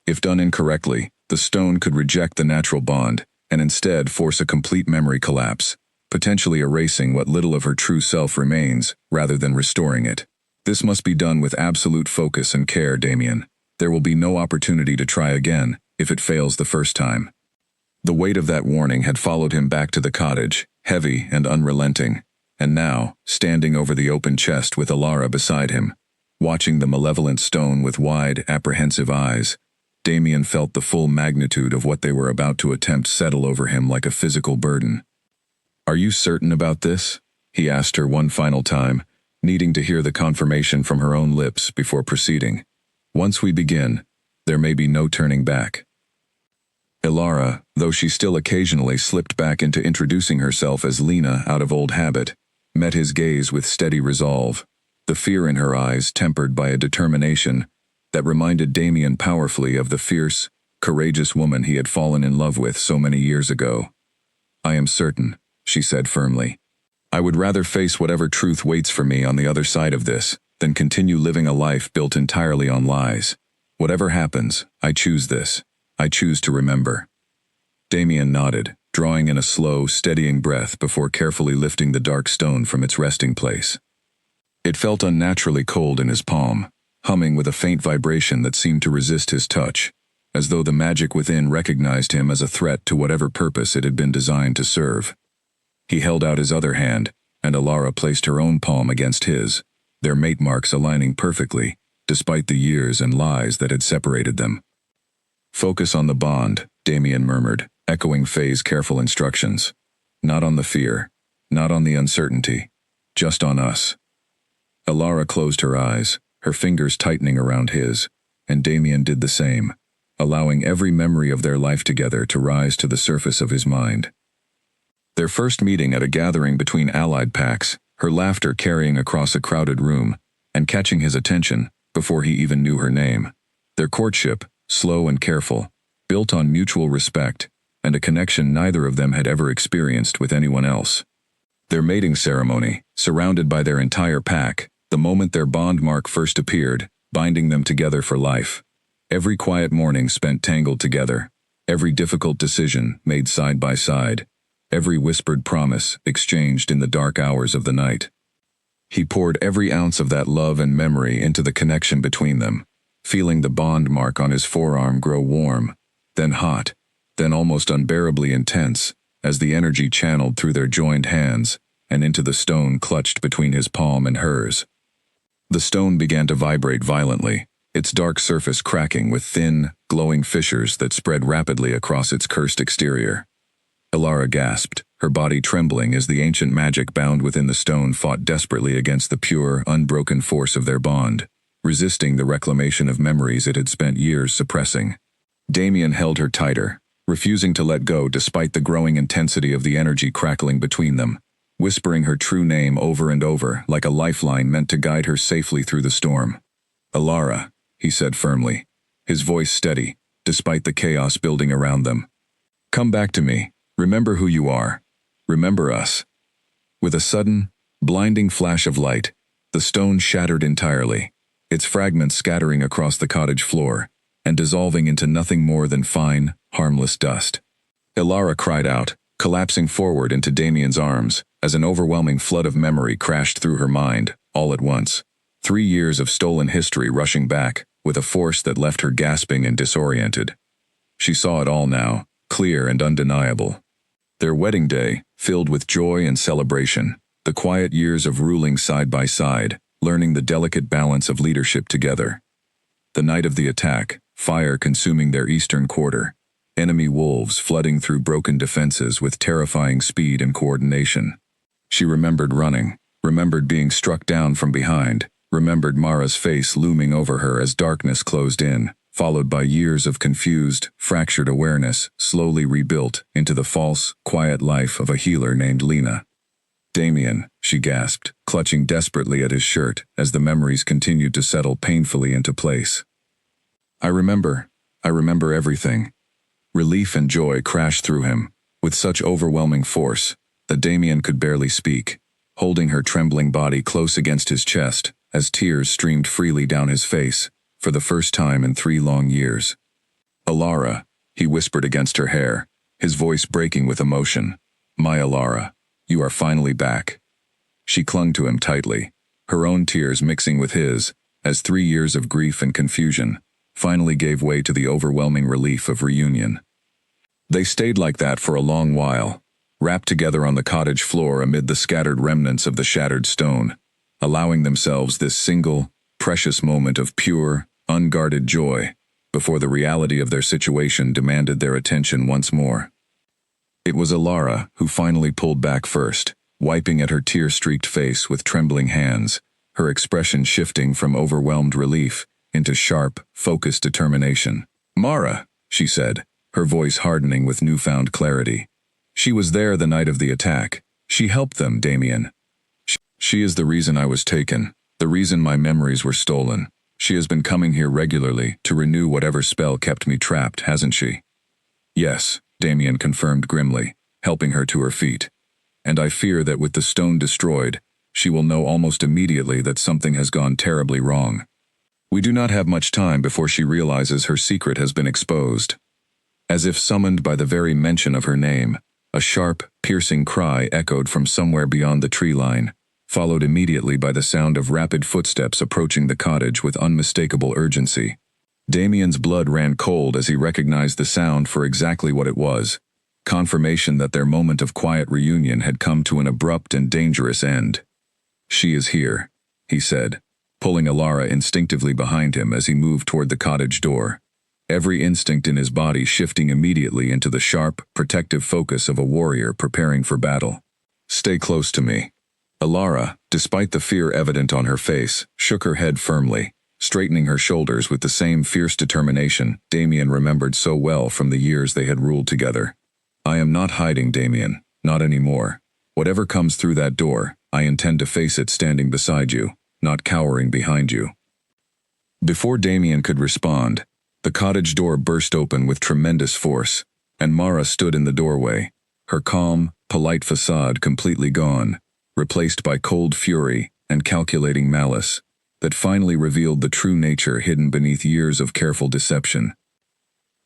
If done incorrectly, the stone could reject the natural bond and instead force a complete memory collapse, potentially erasing what little of her true self remains rather than restoring it. This must be done with absolute focus and care, Damien. There will be no opportunity to try again if it fails the first time. The weight of that warning had followed him back to the cottage, heavy and unrelenting, and now, standing over the open chest with Alara beside him, watching the malevolent stone with wide, apprehensive eyes, Damien felt the full magnitude of what they were about to attempt settle over him like a physical burden. Are you certain about this? He asked her one final time, needing to hear the confirmation from her own lips before proceeding. Once we begin, there may be no turning back. Alara, though she still occasionally slipped back into introducing herself as Lena out of old habit, met his gaze with steady resolve, the fear in her eyes tempered by a determination that reminded Damien powerfully of the fierce, courageous woman he had fallen in love with so many years ago. I am certain, she said firmly. I would rather face whatever truth waits for me on the other side of this than continue living a life built entirely on lies. Whatever happens, I choose this. I choose to remember. Damien nodded, drawing in a slow, steadying breath before carefully lifting the dark stone from its resting place. It felt unnaturally cold in his palm, humming with a faint vibration that seemed to resist his touch, as though the magic within recognized him as a threat to whatever purpose it had been designed to serve. He held out his other hand, and Alara placed her own palm against his, their mate marks aligning perfectly, despite the years and lies that had separated them. Focus on the bond, Damien murmured, echoing Faye's careful instructions. Not on the fear, not on the uncertainty, just on us. Alara closed her eyes, her fingers tightening around his, and Damien did the same, allowing every memory of their life together to rise to the surface of his mind. Their first meeting at a gathering between allied packs, her laughter carrying across a crowded room, and catching his attention before he even knew her name. Their courtship, slow and careful, built on mutual respect, and a connection neither of them had ever experienced with anyone else. Their mating ceremony, surrounded by their entire pack, the moment their bond mark first appeared, binding them together for life. Every quiet morning spent tangled together, every difficult decision made side by side, every whispered promise exchanged in the dark hours of the night. He poured every ounce of that love and memory into the connection between them, feeling the bond mark on his forearm grow warm, then hot, then almost unbearably intense, as the energy channeled through their joined hands, and into the stone clutched between his palm and hers. The stone began to vibrate violently, its dark surface cracking with thin, glowing fissures that spread rapidly across its cursed exterior. Elara gasped, her body trembling as the ancient magic bound within the stone fought desperately against the pure, unbroken force of their bond, resisting the reclamation of memories it had spent years suppressing. Damien held her tighter, refusing to let go despite the growing intensity of the energy crackling between them, whispering her true name over and over like a lifeline meant to guide her safely through the storm. "Elara," he said firmly, his voice steady, despite the chaos building around them. "Come back to me. Remember who you are. Remember us." With a sudden, blinding flash of light, the stone shattered entirely, its fragments scattering across the cottage floor and dissolving into nothing more than fine, harmless dust. Elara cried out, collapsing forward into Damien's arms as an overwhelming flood of memory crashed through her mind, all at once. 3 years of stolen history rushing back, with a force that left her gasping and disoriented. She saw it all now, clear and undeniable. Their wedding day, filled with joy and celebration, the quiet years of ruling side by side, learning the delicate balance of leadership together. The night of the attack, fire consuming their eastern quarter, enemy wolves flooding through broken defenses with terrifying speed and coordination. She remembered running, remembered being struck down from behind, remembered Mara's face looming over her as darkness closed in, followed by years of confused, fractured awareness, slowly rebuilt into the false, quiet life of a healer named Lena. "Damien," she gasped, clutching desperately at his shirt as the memories continued to settle painfully into place. I remember everything." Relief and joy crashed through him, with such overwhelming force that Damien could barely speak, holding her trembling body close against his chest as tears streamed freely down his face, for the first time in 3 long years. "Elara," he whispered against her hair, his voice breaking with emotion. "My Elara, you are finally back." She clung to him tightly, her own tears mixing with his, as 3 years of grief and confusion finally gave way to the overwhelming relief of reunion. They stayed like that for a long while, wrapped together on the cottage floor amid the scattered remnants of the shattered stone, allowing themselves this single, precious moment of pure, unguarded joy, before the reality of their situation demanded their attention once more. It was Elara who finally pulled back first, wiping at her tear-streaked face with trembling hands, her expression shifting from overwhelmed relief into sharp, focused determination. "Mara," she said, her voice hardening with newfound clarity. "She was there the night of the attack. She helped them, Damien. She is the reason I was taken, the reason my memories were stolen. She has been coming here regularly to renew whatever spell kept me trapped, hasn't she?" "Yes," Damien confirmed grimly, helping her to her feet. "And I fear that with the stone destroyed, she will know almost immediately that something has gone terribly wrong. We do not have much time before she realizes her secret has been exposed." As if summoned by the very mention of her name, a sharp, piercing cry echoed from somewhere beyond the tree line, followed immediately by the sound of rapid footsteps approaching the cottage with unmistakable urgency. Damien's blood ran cold as he recognized the sound for exactly what it was, confirmation that their moment of quiet reunion had come to an abrupt and dangerous end. "She is here," he said, pulling Elara instinctively behind him as he moved toward the cottage door, every instinct in his body shifting immediately into the sharp, protective focus of a warrior preparing for battle. "Stay close to me." Elara, despite the fear evident on her face, shook her head firmly, straightening her shoulders with the same fierce determination Damien remembered so well from the years they had ruled together. "I am not hiding, Damien, not anymore. Whatever comes through that door, I intend to face it standing beside you, not cowering behind you." Before Damien could respond, the cottage door burst open with tremendous force, and Mara stood in the doorway, her calm, polite facade completely gone, replaced by cold fury and calculating malice that finally revealed the true nature hidden beneath years of careful deception.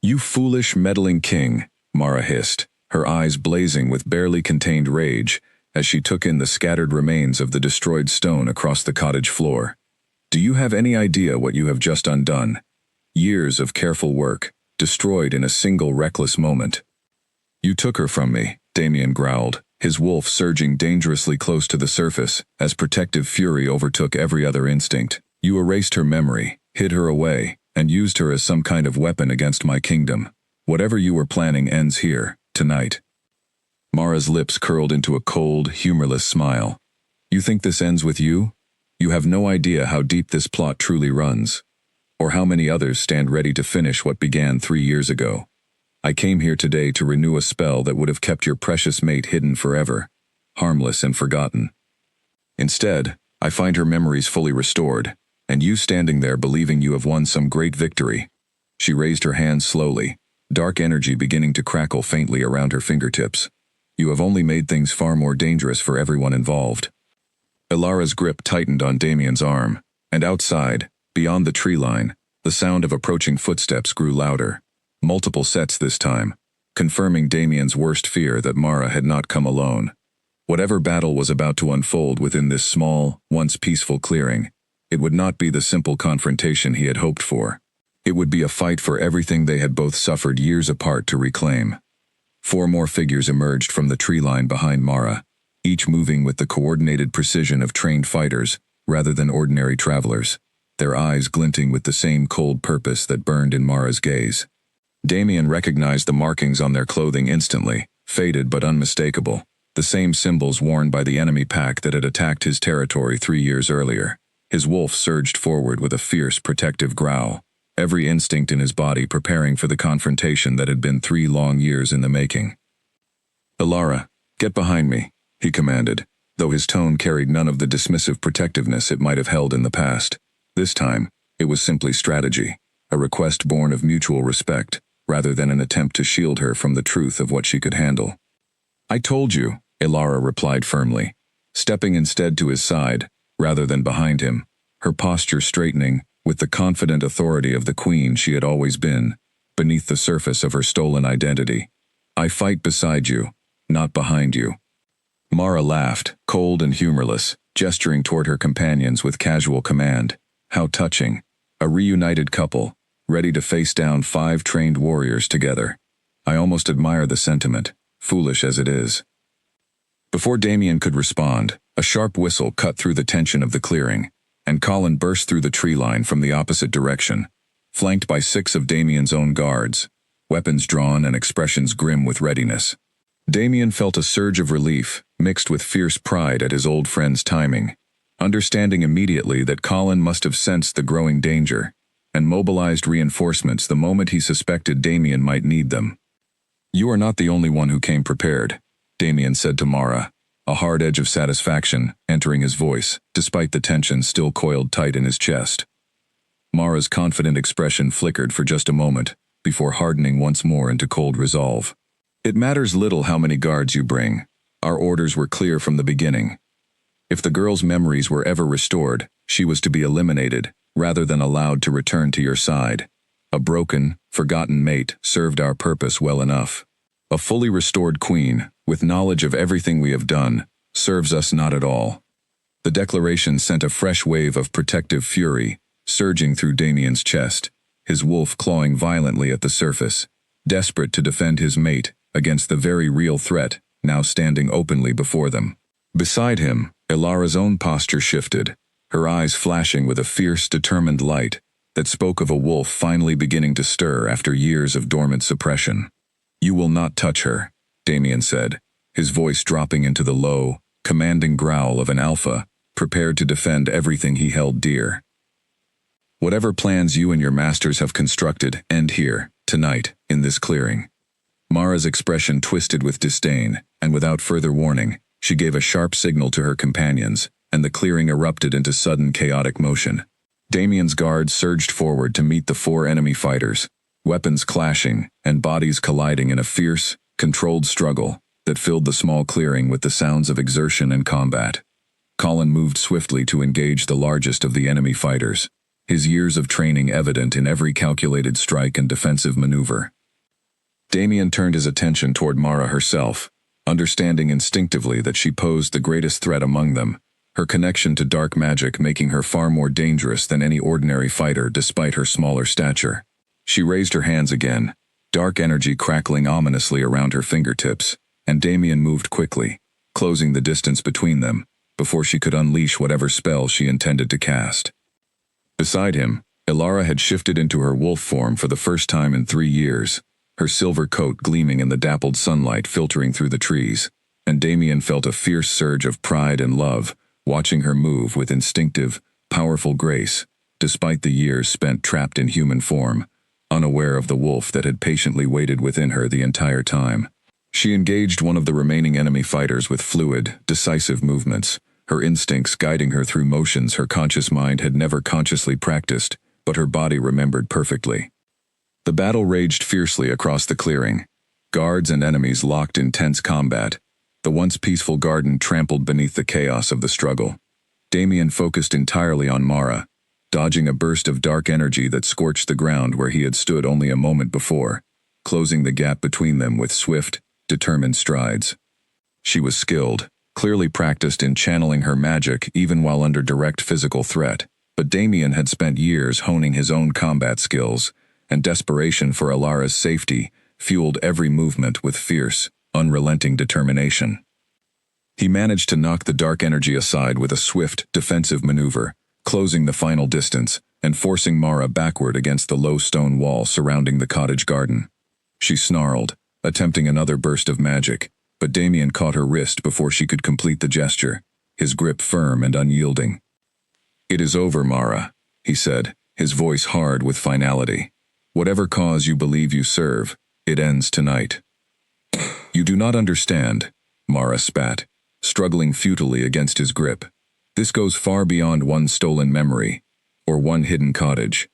"You foolish, meddling king," Mara hissed, her eyes blazing with barely contained rage as she took in the scattered remains of the destroyed stone across the cottage floor. "Do you have any idea what you have just undone? Years of careful work, destroyed in a single reckless moment." "You took her from me," Damien growled, his wolf surging dangerously close to the surface as protective fury overtook every other instinct. You erased her memory, hid her away, and used her as some kind of weapon against my kingdom. Whatever you were planning ends here, tonight. Mara's lips curled into a cold, humorless smile. You think this ends with you? You have no idea how deep this plot truly runs, or how many others stand ready to finish what began 3 years ago. I came here today to renew a spell that would have kept your precious mate hidden forever, harmless and forgotten. Instead, I find her memories fully restored, and you standing there believing you have won some great victory. She raised her hands slowly, dark energy beginning to crackle faintly around her fingertips. You have only made things far more dangerous for everyone involved. Ilara's grip tightened on Damien's arm, and outside, beyond the tree line, the sound of approaching footsteps grew louder. Multiple sets this time, confirming Damien's worst fear that Mara had not come alone. Whatever battle was about to unfold within this small, once peaceful clearing, it would not be the simple confrontation he had hoped for. It would be a fight for everything they had both suffered years apart to reclaim. 4 more figures emerged from the tree line behind Mara, each moving with the coordinated precision of trained fighters rather than ordinary travelers, their eyes glinting with the same cold purpose that burned in Mara's gaze. Damien recognized the markings on their clothing instantly, faded but unmistakable, the same symbols worn by the enemy pack that had attacked his territory 3 years earlier. His wolf surged forward with a fierce, protective growl, every instinct in his body preparing for the confrontation that had been 3 long years in the making. Ilara, get behind me, he commanded, though his tone carried none of the dismissive protectiveness it might have held in the past. This time, it was simply strategy, a request born of mutual respect, rather than an attempt to shield her from the truth of what she could handle. I told you, Ilara replied firmly, stepping instead to his side, rather than behind him, her posture straightening, with the confident authority of the queen she had always been, beneath the surface of her stolen identity. I fight beside you, not behind you. Mara laughed, cold and humorless, gesturing toward her companions with casual command. How touching. A reunited couple, ready to face down 5 trained warriors together. I almost admire the sentiment, foolish as it is. Before Damien could respond, a sharp whistle cut through the tension of the clearing, and Colin burst through the tree line from the opposite direction, flanked by 6 of Damien's own guards, weapons drawn and expressions grim with readiness. Damien felt a surge of relief, mixed with fierce pride at his old friend's timing, understanding immediately that Colin must have sensed the growing danger, and mobilized reinforcements the moment he suspected Damien might need them. You are not the only one who came prepared, Damien said to Mara, a hard edge of satisfaction entering his voice, despite the tension still coiled tight in his chest. Mara's confident expression flickered for just a moment, before hardening once more into cold resolve. It matters little how many guards you bring. Our orders were clear from the beginning. If the girl's memories were ever restored, she was to be eliminated, rather than allowed to return to your side. A broken, forgotten mate served our purpose well enough. A fully restored queen, with knowledge of everything we have done, serves us not at all. The declaration sent a fresh wave of protective fury, surging through Damien's chest, his wolf clawing violently at the surface, desperate to defend his mate against the very real threat now standing openly before them. Beside him, Ilara's own posture shifted, her eyes flashing with a fierce, determined light that spoke of a wolf finally beginning to stir after years of dormant suppression. You will not touch her, Damien said, his voice dropping into the low, commanding growl of an alpha, prepared to defend everything he held dear. Whatever plans you and your masters have constructed end here, tonight, in this clearing. Mara's expression twisted with disdain, and without further warning, she gave a sharp signal to her companions, and the clearing erupted into sudden chaotic motion. Damien's guards surged forward to meet the 4 enemy fighters, weapons clashing and bodies colliding in a fierce, controlled struggle that filled the small clearing with the sounds of exertion and combat. Colin moved swiftly to engage the largest of the enemy fighters, his years of training evident in every calculated strike and defensive maneuver. Damien turned his attention toward Mara herself, understanding instinctively that she posed the greatest threat among them, her connection to dark magic making her far more dangerous than any ordinary fighter despite her smaller stature. She raised her hands again, dark energy crackling ominously around her fingertips, and Damien moved quickly, closing the distance between them, before she could unleash whatever spell she intended to cast. Beside him, Ilara had shifted into her wolf form for the first time in 3 years, her silver coat gleaming in the dappled sunlight filtering through the trees, and Damien felt a fierce surge of pride and love, watching her move with instinctive, powerful grace, despite the years spent trapped in human form, unaware of the wolf that had patiently waited within her the entire time. She engaged one of the remaining enemy fighters with fluid, decisive movements, her instincts guiding her through motions her conscious mind had never consciously practiced, but her body remembered perfectly. The battle raged fiercely across the clearing. Guards and enemies locked in tense combat, the once peaceful garden trampled beneath the chaos of the struggle. Damien focused entirely on Mara, dodging a burst of dark energy that scorched the ground where he had stood only a moment before, closing the gap between them with swift, determined strides. She was skilled, clearly practiced in channeling her magic even while under direct physical threat, but Damien had spent years honing his own combat skills, and desperation for Ilara's safety fueled every movement with fierce, unrelenting determination. He managed to knock the dark energy aside with a swift, defensive maneuver, closing the final distance and forcing Mara backward against the low stone wall surrounding the cottage garden. She snarled, attempting another burst of magic, but Damien caught her wrist before she could complete the gesture, his grip firm and unyielding. "It is over, Mara," he said, his voice hard with finality. "Whatever cause you believe you serve, it ends tonight." "You do not understand," Mara spat, struggling futilely against his grip. "This goes far beyond one stolen memory, or one hidden cottage.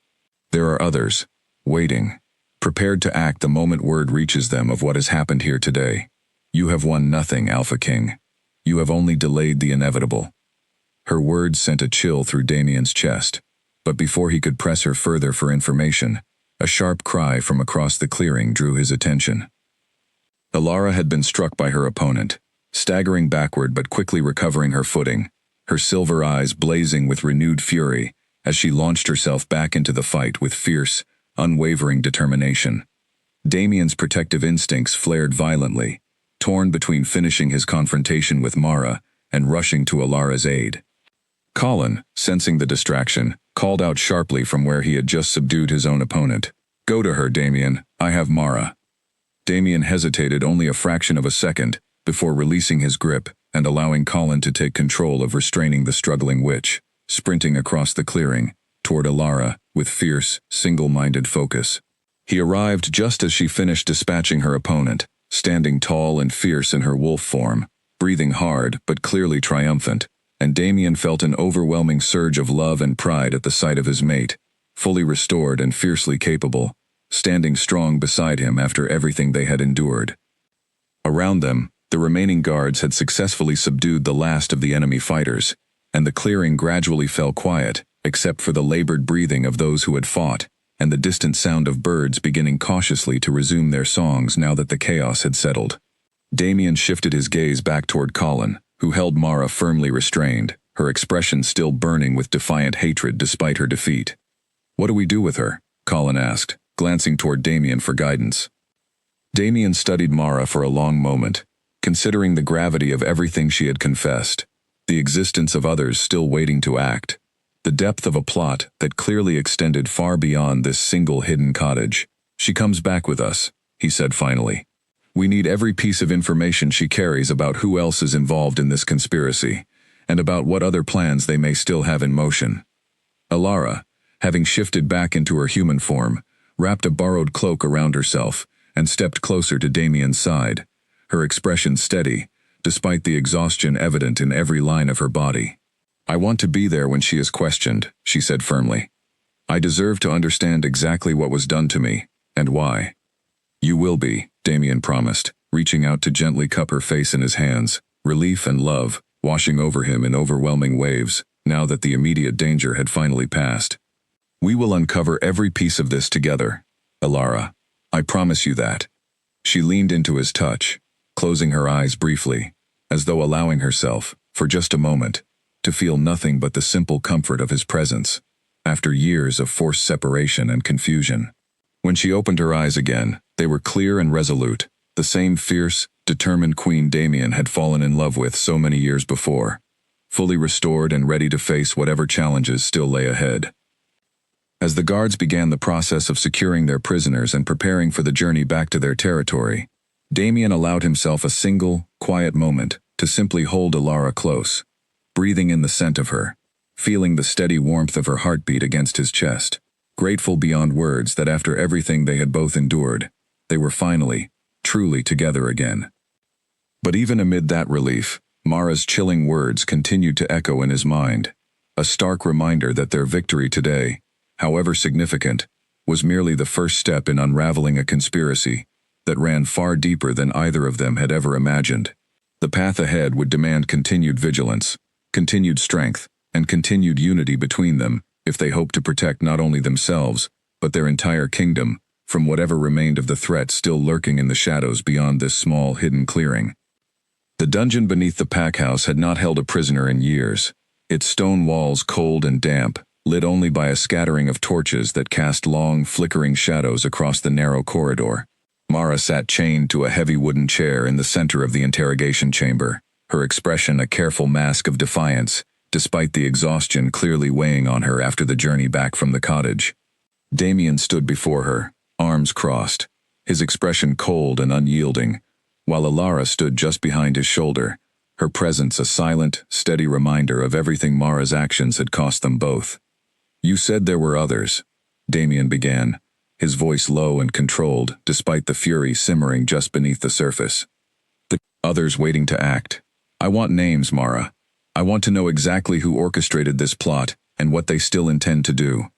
There are others, waiting, prepared to act the moment word reaches them of what has happened here today. You have won nothing, Alpha King. You have only delayed the inevitable." Her words sent a chill through Damien's chest, but before he could press her further for information, a sharp cry from across the clearing drew his attention. Ilara had been struck by her opponent, staggering backward but quickly recovering her footing, her silver eyes blazing with renewed fury as she launched herself back into the fight with fierce, unwavering determination. Damien's protective instincts flared violently, torn between finishing his confrontation with Mara and rushing to Ilara's aid. Colin, sensing the distraction, called out sharply from where he had just subdued his own opponent. "Go to her, Damien. I have Mara." Damien hesitated only a fraction of a second before releasing his grip and allowing Colin to take control of restraining the struggling witch, sprinting across the clearing toward Ilara with fierce, single-minded focus. He arrived just as she finished dispatching her opponent, standing tall and fierce in her wolf form, breathing hard but clearly triumphant, and Damien felt an overwhelming surge of love and pride at the sight of his mate, fully restored and fiercely capable, standing strong beside him after everything they had endured. Around them, the remaining guards had successfully subdued the last of the enemy fighters, and the clearing gradually fell quiet, except for the labored breathing of those who had fought, and the distant sound of birds beginning cautiously to resume their songs now that the chaos had settled. Damien shifted his gaze back toward Colin, who held Mara firmly restrained, her expression still burning with defiant hatred despite her defeat. "What do we do with her?" Colin asked, glancing toward Damien for guidance. Damien studied Mara for a long moment, considering the gravity of everything she had confessed, the existence of others still waiting to act, the depth of a plot that clearly extended far beyond this single hidden cottage. "She comes back with us," he said finally. "We need every piece of information she carries about who else is involved in this conspiracy, and about what other plans they may still have in motion." Ilara, having shifted back into her human form, wrapped a borrowed cloak around herself and stepped closer to Damien's side, her expression steady, despite the exhaustion evident in every line of her body. "I want to be there when she is questioned," she said firmly. "I deserve to understand exactly what was done to me, and why." "You will be," Damien promised, reaching out to gently cup her face in his hands, relief and love washing over him in overwhelming waves, now that the immediate danger had finally passed. "We will uncover every piece of this together, Ilara. I promise you that." She leaned into his touch, closing her eyes briefly, as though allowing herself, for just a moment, to feel nothing but the simple comfort of his presence, after years of forced separation and confusion. When she opened her eyes again, they were clear and resolute, The same fierce, determined Queen Damien had fallen in love with so many years before, fully restored and ready to face whatever challenges still lay ahead. As the guards began the process of securing their prisoners and preparing for the journey back to their territory, Damien allowed himself a single, quiet moment to simply hold Alara close, breathing in the scent of her, feeling the steady warmth of her heartbeat against his chest, grateful beyond words that after everything they had both endured, they were finally, truly together again. But even amid that relief, Mara's chilling words continued to echo in his mind, a stark reminder that their victory today, however significant, was merely the first step in unraveling a conspiracy that ran far deeper than either of them had ever imagined. The path ahead would demand continued vigilance, continued strength, and continued unity between them if they hoped to protect not only themselves, but their entire kingdom, from whatever remained of the threat still lurking in the shadows beyond this small, hidden clearing. The dungeon beneath the pack house had not held a prisoner in years, its stone walls cold and damp, lit only by a scattering of torches that cast long, flickering shadows across the narrow corridor. Mara sat chained to a heavy wooden chair in the center of the interrogation chamber, her expression a careful mask of defiance, despite the exhaustion clearly weighing on her after the journey back from the cottage. Damien stood before her, arms crossed, his expression cold and unyielding, while Alara stood just behind his shoulder, her presence a silent, steady reminder of everything Mara's actions had cost them both. "You said there were others," Damien began, his voice low and controlled despite the fury simmering just beneath the surface. "The others waiting to act. I want names, Mara. I want to know exactly who orchestrated this plot and what they still intend to do."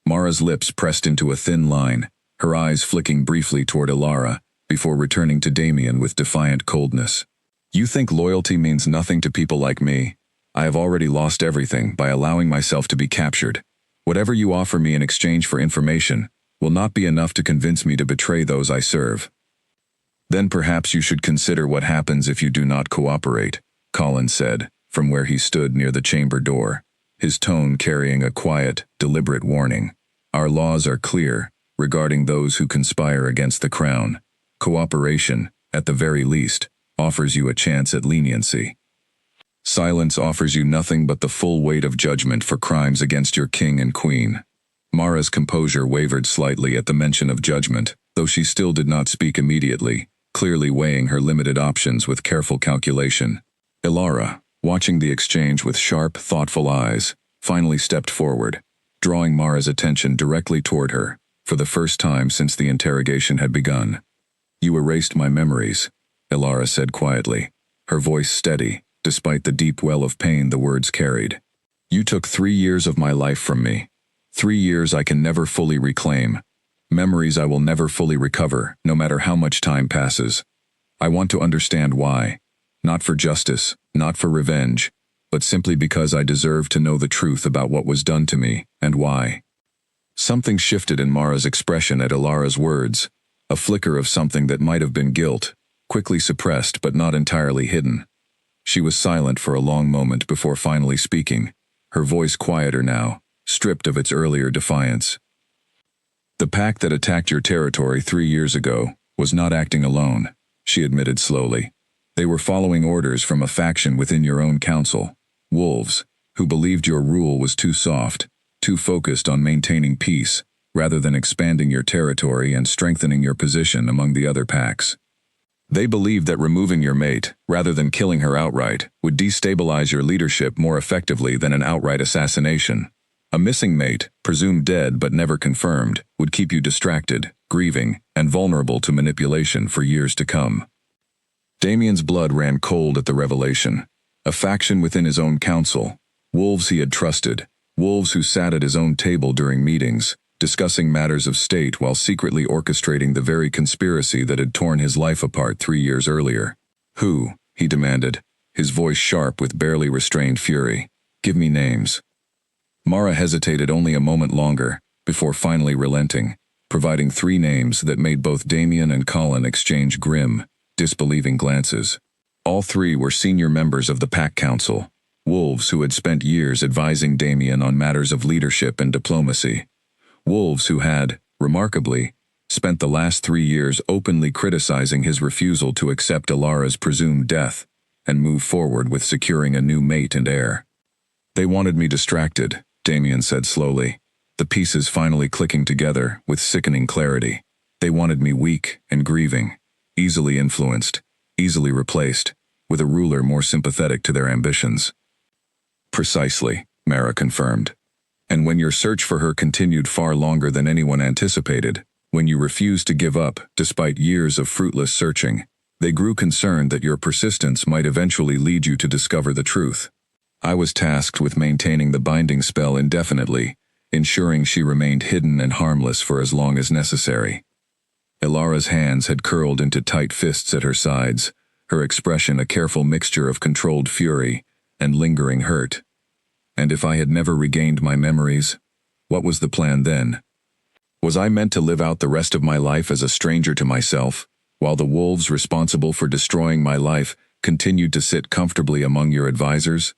Mara's lips pressed into a thin line, her eyes flicking briefly toward Alara, before returning to Damien with defiant coldness. "You think loyalty means nothing to people like me? I have already lost everything by allowing myself to be captured. Whatever you offer me in exchange for information will not be enough to convince me to betray those I serve." "Then perhaps you should consider what happens if you do not cooperate," Colin said, from where he stood near the chamber door, his tone carrying a quiet, deliberate warning. "Our laws are clear regarding those who conspire against the crown. Cooperation, at the very least, offers you a chance at leniency. Silence offers you nothing but the full weight of judgment for crimes against your king and queen." Mara's composure wavered slightly at the mention of judgment, though she still did not speak immediately, clearly weighing her limited options with careful calculation. Alara, watching the exchange with sharp, thoughtful eyes, finally stepped forward, drawing Mara's attention directly toward her, for the first time since the interrogation had begun. "You erased my memories," Alara said quietly, her voice steady, despite the deep well of pain the words carried. "You took 3 years of my life from me. 3 years I can never fully reclaim. Memories I will never fully recover, no matter how much time passes. I want to understand why. Not for justice, not for revenge, but simply because I deserve to know the truth about what was done to me, and why." Something shifted in Mara's expression at Alara's words, a flicker of something that might have been guilt, quickly suppressed but not entirely hidden. She was silent for a long moment before finally speaking, her voice quieter now, stripped of its earlier defiance. "The pack that attacked your territory 3 years ago was not acting alone," she admitted slowly. "They were following orders from a faction within your own council, wolves, who believed your rule was too soft, too focused on maintaining peace, rather than expanding your territory and strengthening your position among the other packs. They believed that removing your mate, rather than killing her outright, would destabilize your leadership more effectively than an outright assassination. A missing mate, presumed dead but never confirmed, would keep you distracted, grieving, and vulnerable to manipulation for years to come." Damien's blood ran cold at the revelation. A faction within his own council, wolves he had trusted, wolves who sat at his own table during meetings, discussing matters of state while secretly orchestrating the very conspiracy that had torn his life apart 3 years earlier. "Who?" he demanded, his voice sharp with barely restrained fury. "Give me names." Mara hesitated only a moment longer, before finally relenting, providing 3 names that made both Damien and Colin exchange grim, disbelieving glances. All 3 were senior members of the Pack Council, wolves who had spent years advising Damien on matters of leadership and diplomacy. Wolves who had, remarkably, spent the last 3 years openly criticizing his refusal to accept Alara's presumed death and move forward with securing a new mate and heir. They wanted me distracted, Damien said slowly, the pieces finally clicking together with sickening clarity. They wanted me weak and grieving, easily influenced, easily replaced, with a ruler more sympathetic to their ambitions. Precisely, Mara confirmed. And when your search for her continued far longer than anyone anticipated, when you refused to give up despite years of fruitless searching, they grew concerned that your persistence might eventually lead you to discover the truth. I was tasked with maintaining the binding spell indefinitely, ensuring she remained hidden and harmless for as long as necessary. Alara's hands had curled into tight fists at her sides, her expression a careful mixture of controlled fury and lingering hurt. And if I had never regained my memories, what was the plan then? Was I meant to live out the rest of my life as a stranger to myself, while the wolves responsible for destroying my life continued to sit comfortably among your advisors?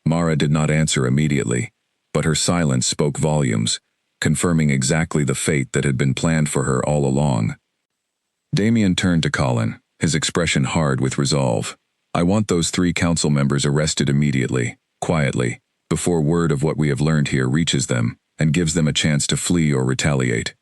Mara did not answer immediately, but her silence spoke volumes, confirming exactly the fate that had been planned for her all along. Damien turned to Colin, his expression hard with resolve. I want those 3 council members arrested immediately, quietly, before word of what we have learned here reaches them and gives them a chance to flee or retaliate.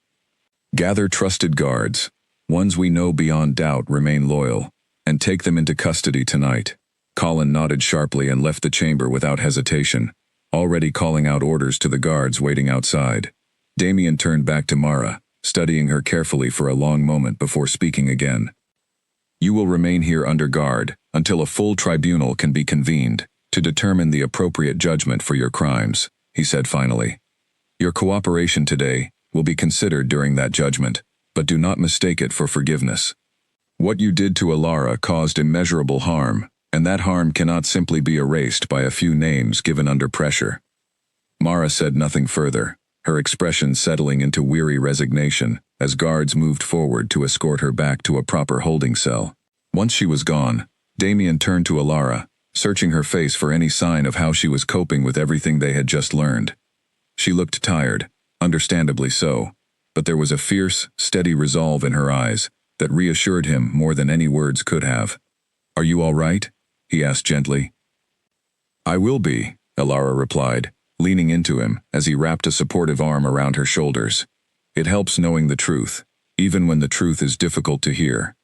Gather trusted guards, ones we know beyond doubt remain loyal, and take them into custody tonight. Colin nodded sharply and left the chamber without hesitation, already calling out orders to the guards waiting outside. Damien turned back to Mara, studying her carefully for a long moment before speaking again. You will remain here under guard until a full tribunal can be convened to determine the appropriate judgment for your crimes, he said finally. Your cooperation today will be considered during that judgment, but do not mistake it for forgiveness. What you did to Alara caused immeasurable harm, and that harm cannot simply be erased by a few names given under pressure. Mara said nothing further, her expression settling into weary resignation as guards moved forward to escort her back to a proper holding cell. Once she was gone, Damien turned to Alara, searching her face for any sign of how she was coping with everything they had just learned. She looked tired, understandably so, but there was a fierce, steady resolve in her eyes that reassured him more than any words could have. Are you all right? He asked gently. I will be, Alara replied, leaning into him as he wrapped a supportive arm around her shoulders. It helps knowing the truth, even when the truth is difficult to hear.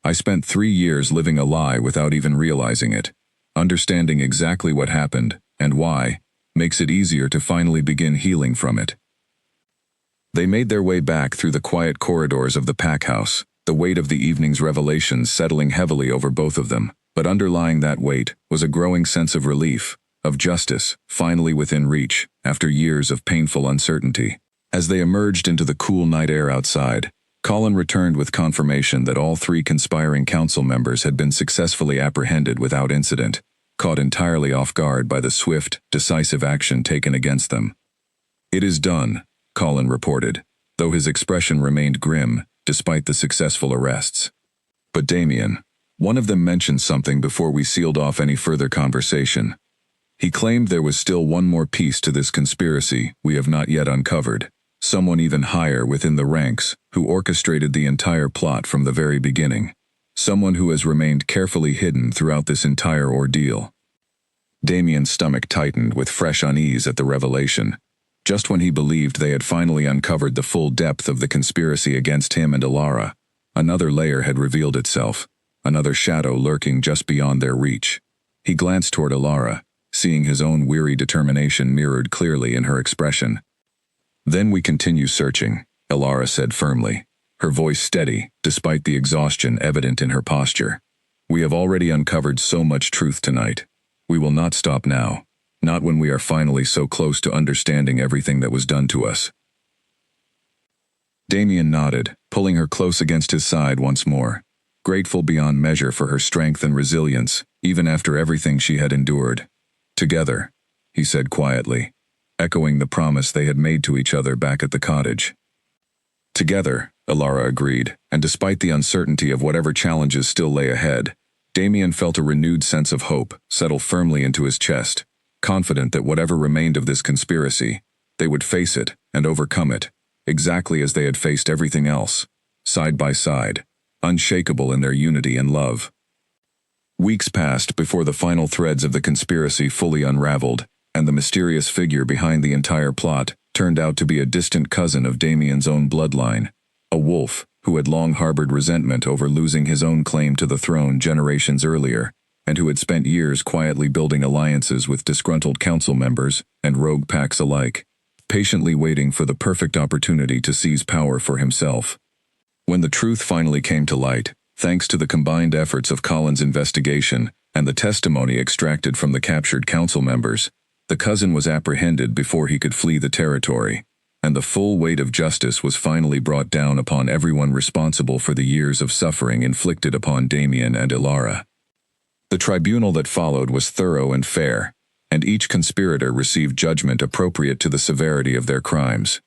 I spent 3 years living a lie without even realizing it. Understanding exactly what happened, and why, makes it easier to finally begin healing from it. They made their way back through the quiet corridors of the pack house, the weight of the evening's revelations settling heavily over both of them, but underlying that weight was a growing sense of relief, of justice, finally within reach, after years of painful uncertainty. As they emerged into the cool night air outside, Colin returned with confirmation that all 3 conspiring council members had been successfully apprehended without incident, caught entirely off guard by the swift, decisive action taken against them. It is done, Colin reported, though his expression remained grim, despite the successful arrests. But Damien, one of them mentioned something before we sealed off any further conversation. He claimed there was still one more piece to this conspiracy we have not yet uncovered, someone even higher within the ranks who orchestrated the entire plot from the very beginning, someone who has remained carefully hidden throughout this entire ordeal. Damien's stomach tightened with fresh unease at the revelation. Just when he believed they had finally uncovered the full depth of the conspiracy against him and Alara, another layer had revealed itself, another shadow lurking just beyond their reach. He glanced toward Alara, seeing his own weary determination mirrored clearly in her expression. Then we continue searching, Alara said firmly, her voice steady despite the exhaustion evident in her posture. We have already uncovered so much truth tonight. We will not stop now, not when we are finally so close to understanding everything that was done to us. Damien nodded, pulling her close against his side once more, grateful beyond measure for her strength and resilience, even after everything she had endured. Together, he said quietly, echoing the promise they had made to each other back at the cottage. Together, Alara agreed, and despite the uncertainty of whatever challenges still lay ahead, Damien felt a renewed sense of hope settle firmly into his chest, confident that whatever remained of this conspiracy, they would face it and overcome it, exactly as they had faced everything else, side by side, unshakable in their unity and love. Weeks passed before the final threads of the conspiracy fully unraveled, and the mysterious figure behind the entire plot turned out to be a distant cousin of Damien's own bloodline, a wolf who had long harbored resentment over losing his own claim to the throne generations earlier, and who had spent years quietly building alliances with disgruntled council members and rogue packs alike, patiently waiting for the perfect opportunity to seize power for himself. When the truth finally came to light, thanks to the combined efforts of Colin's investigation and the testimony extracted from the captured council members, the cousin was apprehended before he could flee the territory, and the full weight of justice was finally brought down upon everyone responsible for the years of suffering inflicted upon Damien and Ilara. The tribunal that followed was thorough and fair, and each conspirator received judgment appropriate to the severity of their crimes.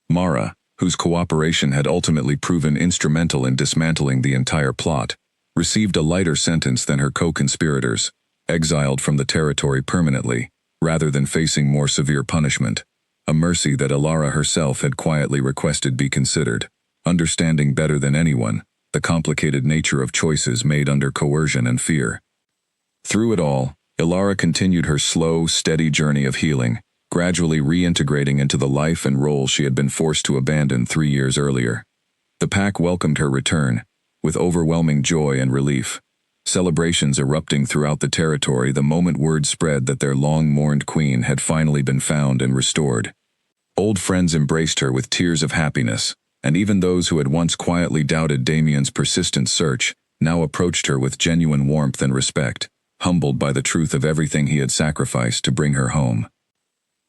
Mara, whose cooperation had ultimately proven instrumental in dismantling the entire plot, received a lighter sentence than her co-conspirators, exiled from the territory permanently, rather than facing more severe punishment, a mercy that Ilara herself had quietly requested be considered, understanding better than anyone the complicated nature of choices made under coercion and fear. Through it all, Ilara continued her slow, steady journey of healing, gradually reintegrating into the life and role she had been forced to abandon 3 years earlier. The pack welcomed her return, with overwhelming joy and relief, celebrations erupting throughout the territory the moment word spread that their long-mourned queen had finally been found and restored. Old friends embraced her with tears of happiness, and even those who had once quietly doubted Damien's persistent search now approached her with genuine warmth and respect, humbled by the truth of everything he had sacrificed to bring her home.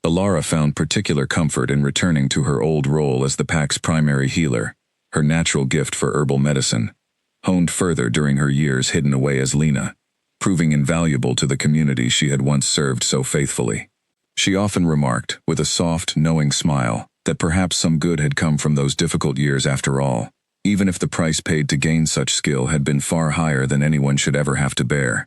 Ilara found particular comfort in returning to her old role as the pack's primary healer, her natural gift for herbal medicine, honed further during her years hidden away as Lena, proving invaluable to the community she had once served so faithfully. She often remarked, with a soft, knowing smile, that perhaps some good had come from those difficult years after all, even if the price paid to gain such skill had been far higher than anyone should ever have to bear.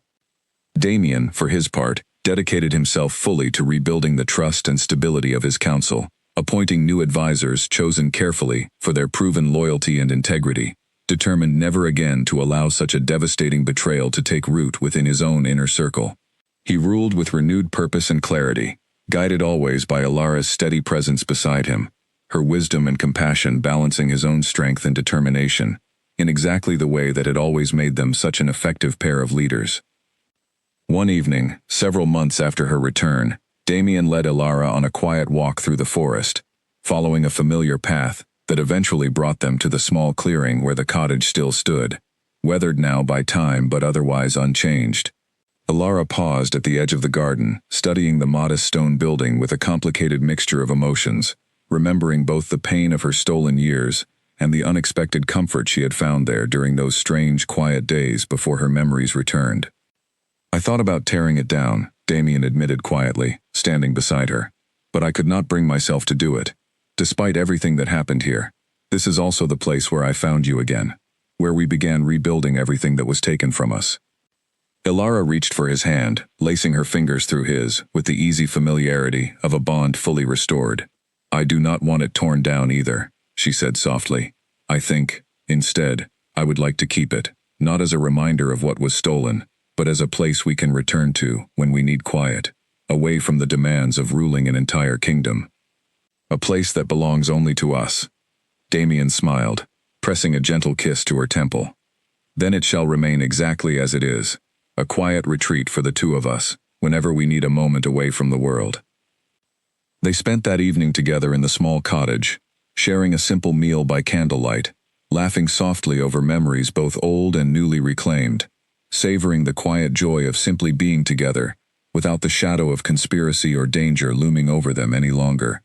Damien, for his part, dedicated himself fully to rebuilding the trust and stability of his council, appointing new advisors chosen carefully for their proven loyalty and integrity, determined never again to allow such a devastating betrayal to take root within his own inner circle. He ruled with renewed purpose and clarity, guided always by Ilara's steady presence beside him, her wisdom and compassion balancing his own strength and determination, in exactly the way that had always made them such an effective pair of leaders. One evening, several months after her return, Damien led Ilara on a quiet walk through the forest, following a familiar path that eventually brought them to the small clearing where the cottage still stood, weathered now by time but otherwise unchanged. Ilara paused at the edge of the garden, studying the modest stone building with a complicated mixture of emotions, remembering both the pain of her stolen years and the unexpected comfort she had found there during those strange, quiet days before her memories returned. "I thought about tearing it down," Damien admitted quietly, standing beside her, "but I could not bring myself to do it. Despite everything that happened here, this is also the place where I found you again, where we began rebuilding everything that was taken from us." Ilara reached for his hand, lacing her fingers through his, with the easy familiarity of a bond fully restored. "I do not want it torn down either," she said softly. "I think, instead, I would like to keep it, not as a reminder of what was stolen, but as a place we can return to when we need quiet, away from the demands of ruling an entire kingdom. A place that belongs only to us." Damien smiled, pressing a gentle kiss to her temple. "Then it shall remain exactly as it is, a quiet retreat for the two of us, whenever we need a moment away from the world." They spent that evening together in the small cottage, sharing a simple meal by candlelight, laughing softly over memories both old and newly reclaimed, savoring the quiet joy of simply being together, without the shadow of conspiracy or danger looming over them any longer.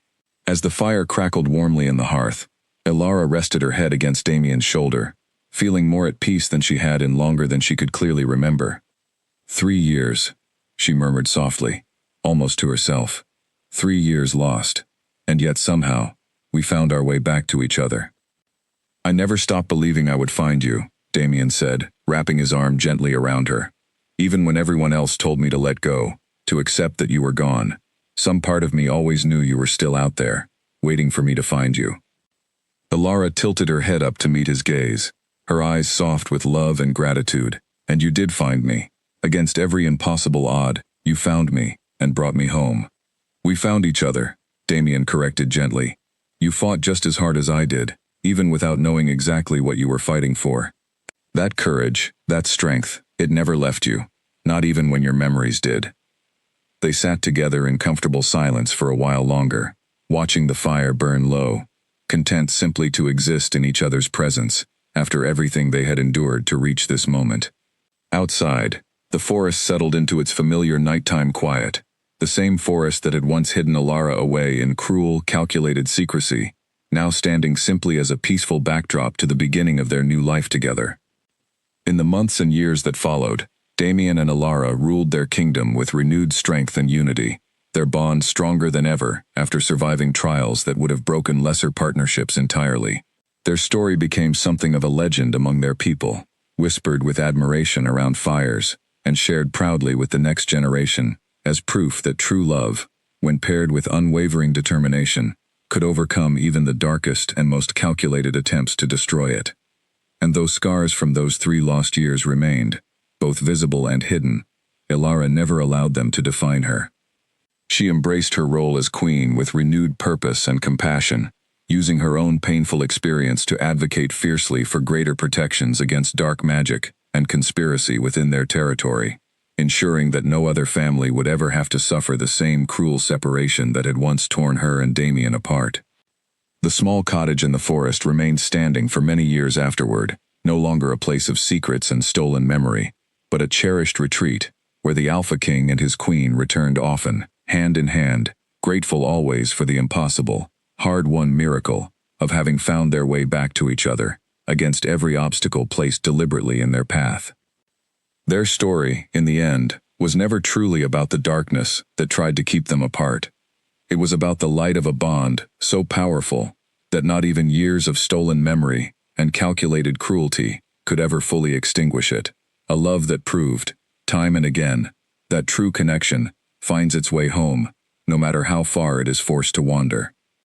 As the fire crackled warmly in the hearth, Ilara rested her head against Damien's shoulder, feeling more at peace than she had in longer than she could clearly remember. 3 years, she murmured softly, almost to herself. 3 years lost, and yet somehow, we found our way back to each other. "I never stopped believing I would find you," Damien said, wrapping his arm gently around her. "Even when everyone else told me to let go, to accept that you were gone, some part of me always knew you were still out there, waiting for me to find you." Alara tilted her head up to meet his gaze, her eyes soft with love and gratitude. And you did find me. Against every impossible odd, you found me, and brought me home. We found each other, Damien corrected gently. You fought just as hard as I did, even without knowing exactly what you were fighting for. That courage, that strength, it never left you, not even when your memories did. They sat together in comfortable silence for a while longer, watching the fire burn low, content simply to exist in each other's presence, after everything they had endured to reach this moment. Outside, the forest settled into its familiar nighttime quiet, the same forest that had once hidden Alara away in cruel, calculated secrecy, now standing simply as a peaceful backdrop to the beginning of their new life together. In the months and years that followed, Damien and Alara ruled their kingdom with renewed strength and unity, their bond stronger than ever after surviving trials that would have broken lesser partnerships entirely. Their story became something of a legend among their people, whispered with admiration around fires, and shared proudly with the next generation, as proof that true love, when paired with unwavering determination, could overcome even the darkest and most calculated attempts to destroy it. And though scars from those 3 lost years remained, both visible and hidden, Alara never allowed them to define her. She embraced her role as queen with renewed purpose and compassion, using her own painful experience to advocate fiercely for greater protections against dark magic and conspiracy within their territory, ensuring that no other family would ever have to suffer the same cruel separation that had once torn her and Damien apart. The small cottage in the forest remained standing for many years afterward, no longer a place of secrets and stolen memory, but a cherished retreat, where the Alpha King and his queen returned often, hand in hand, grateful always for the impossible, hard-won miracle of having found their way back to each other, against every obstacle placed deliberately in their path. Their story, in the end, was never truly about the darkness that tried to keep them apart. It was about the light of a bond so powerful that not even years of stolen memory and calculated cruelty could ever fully extinguish it. A love that proved, time and again, that true connection finds its way home, no matter how far it is forced to wander.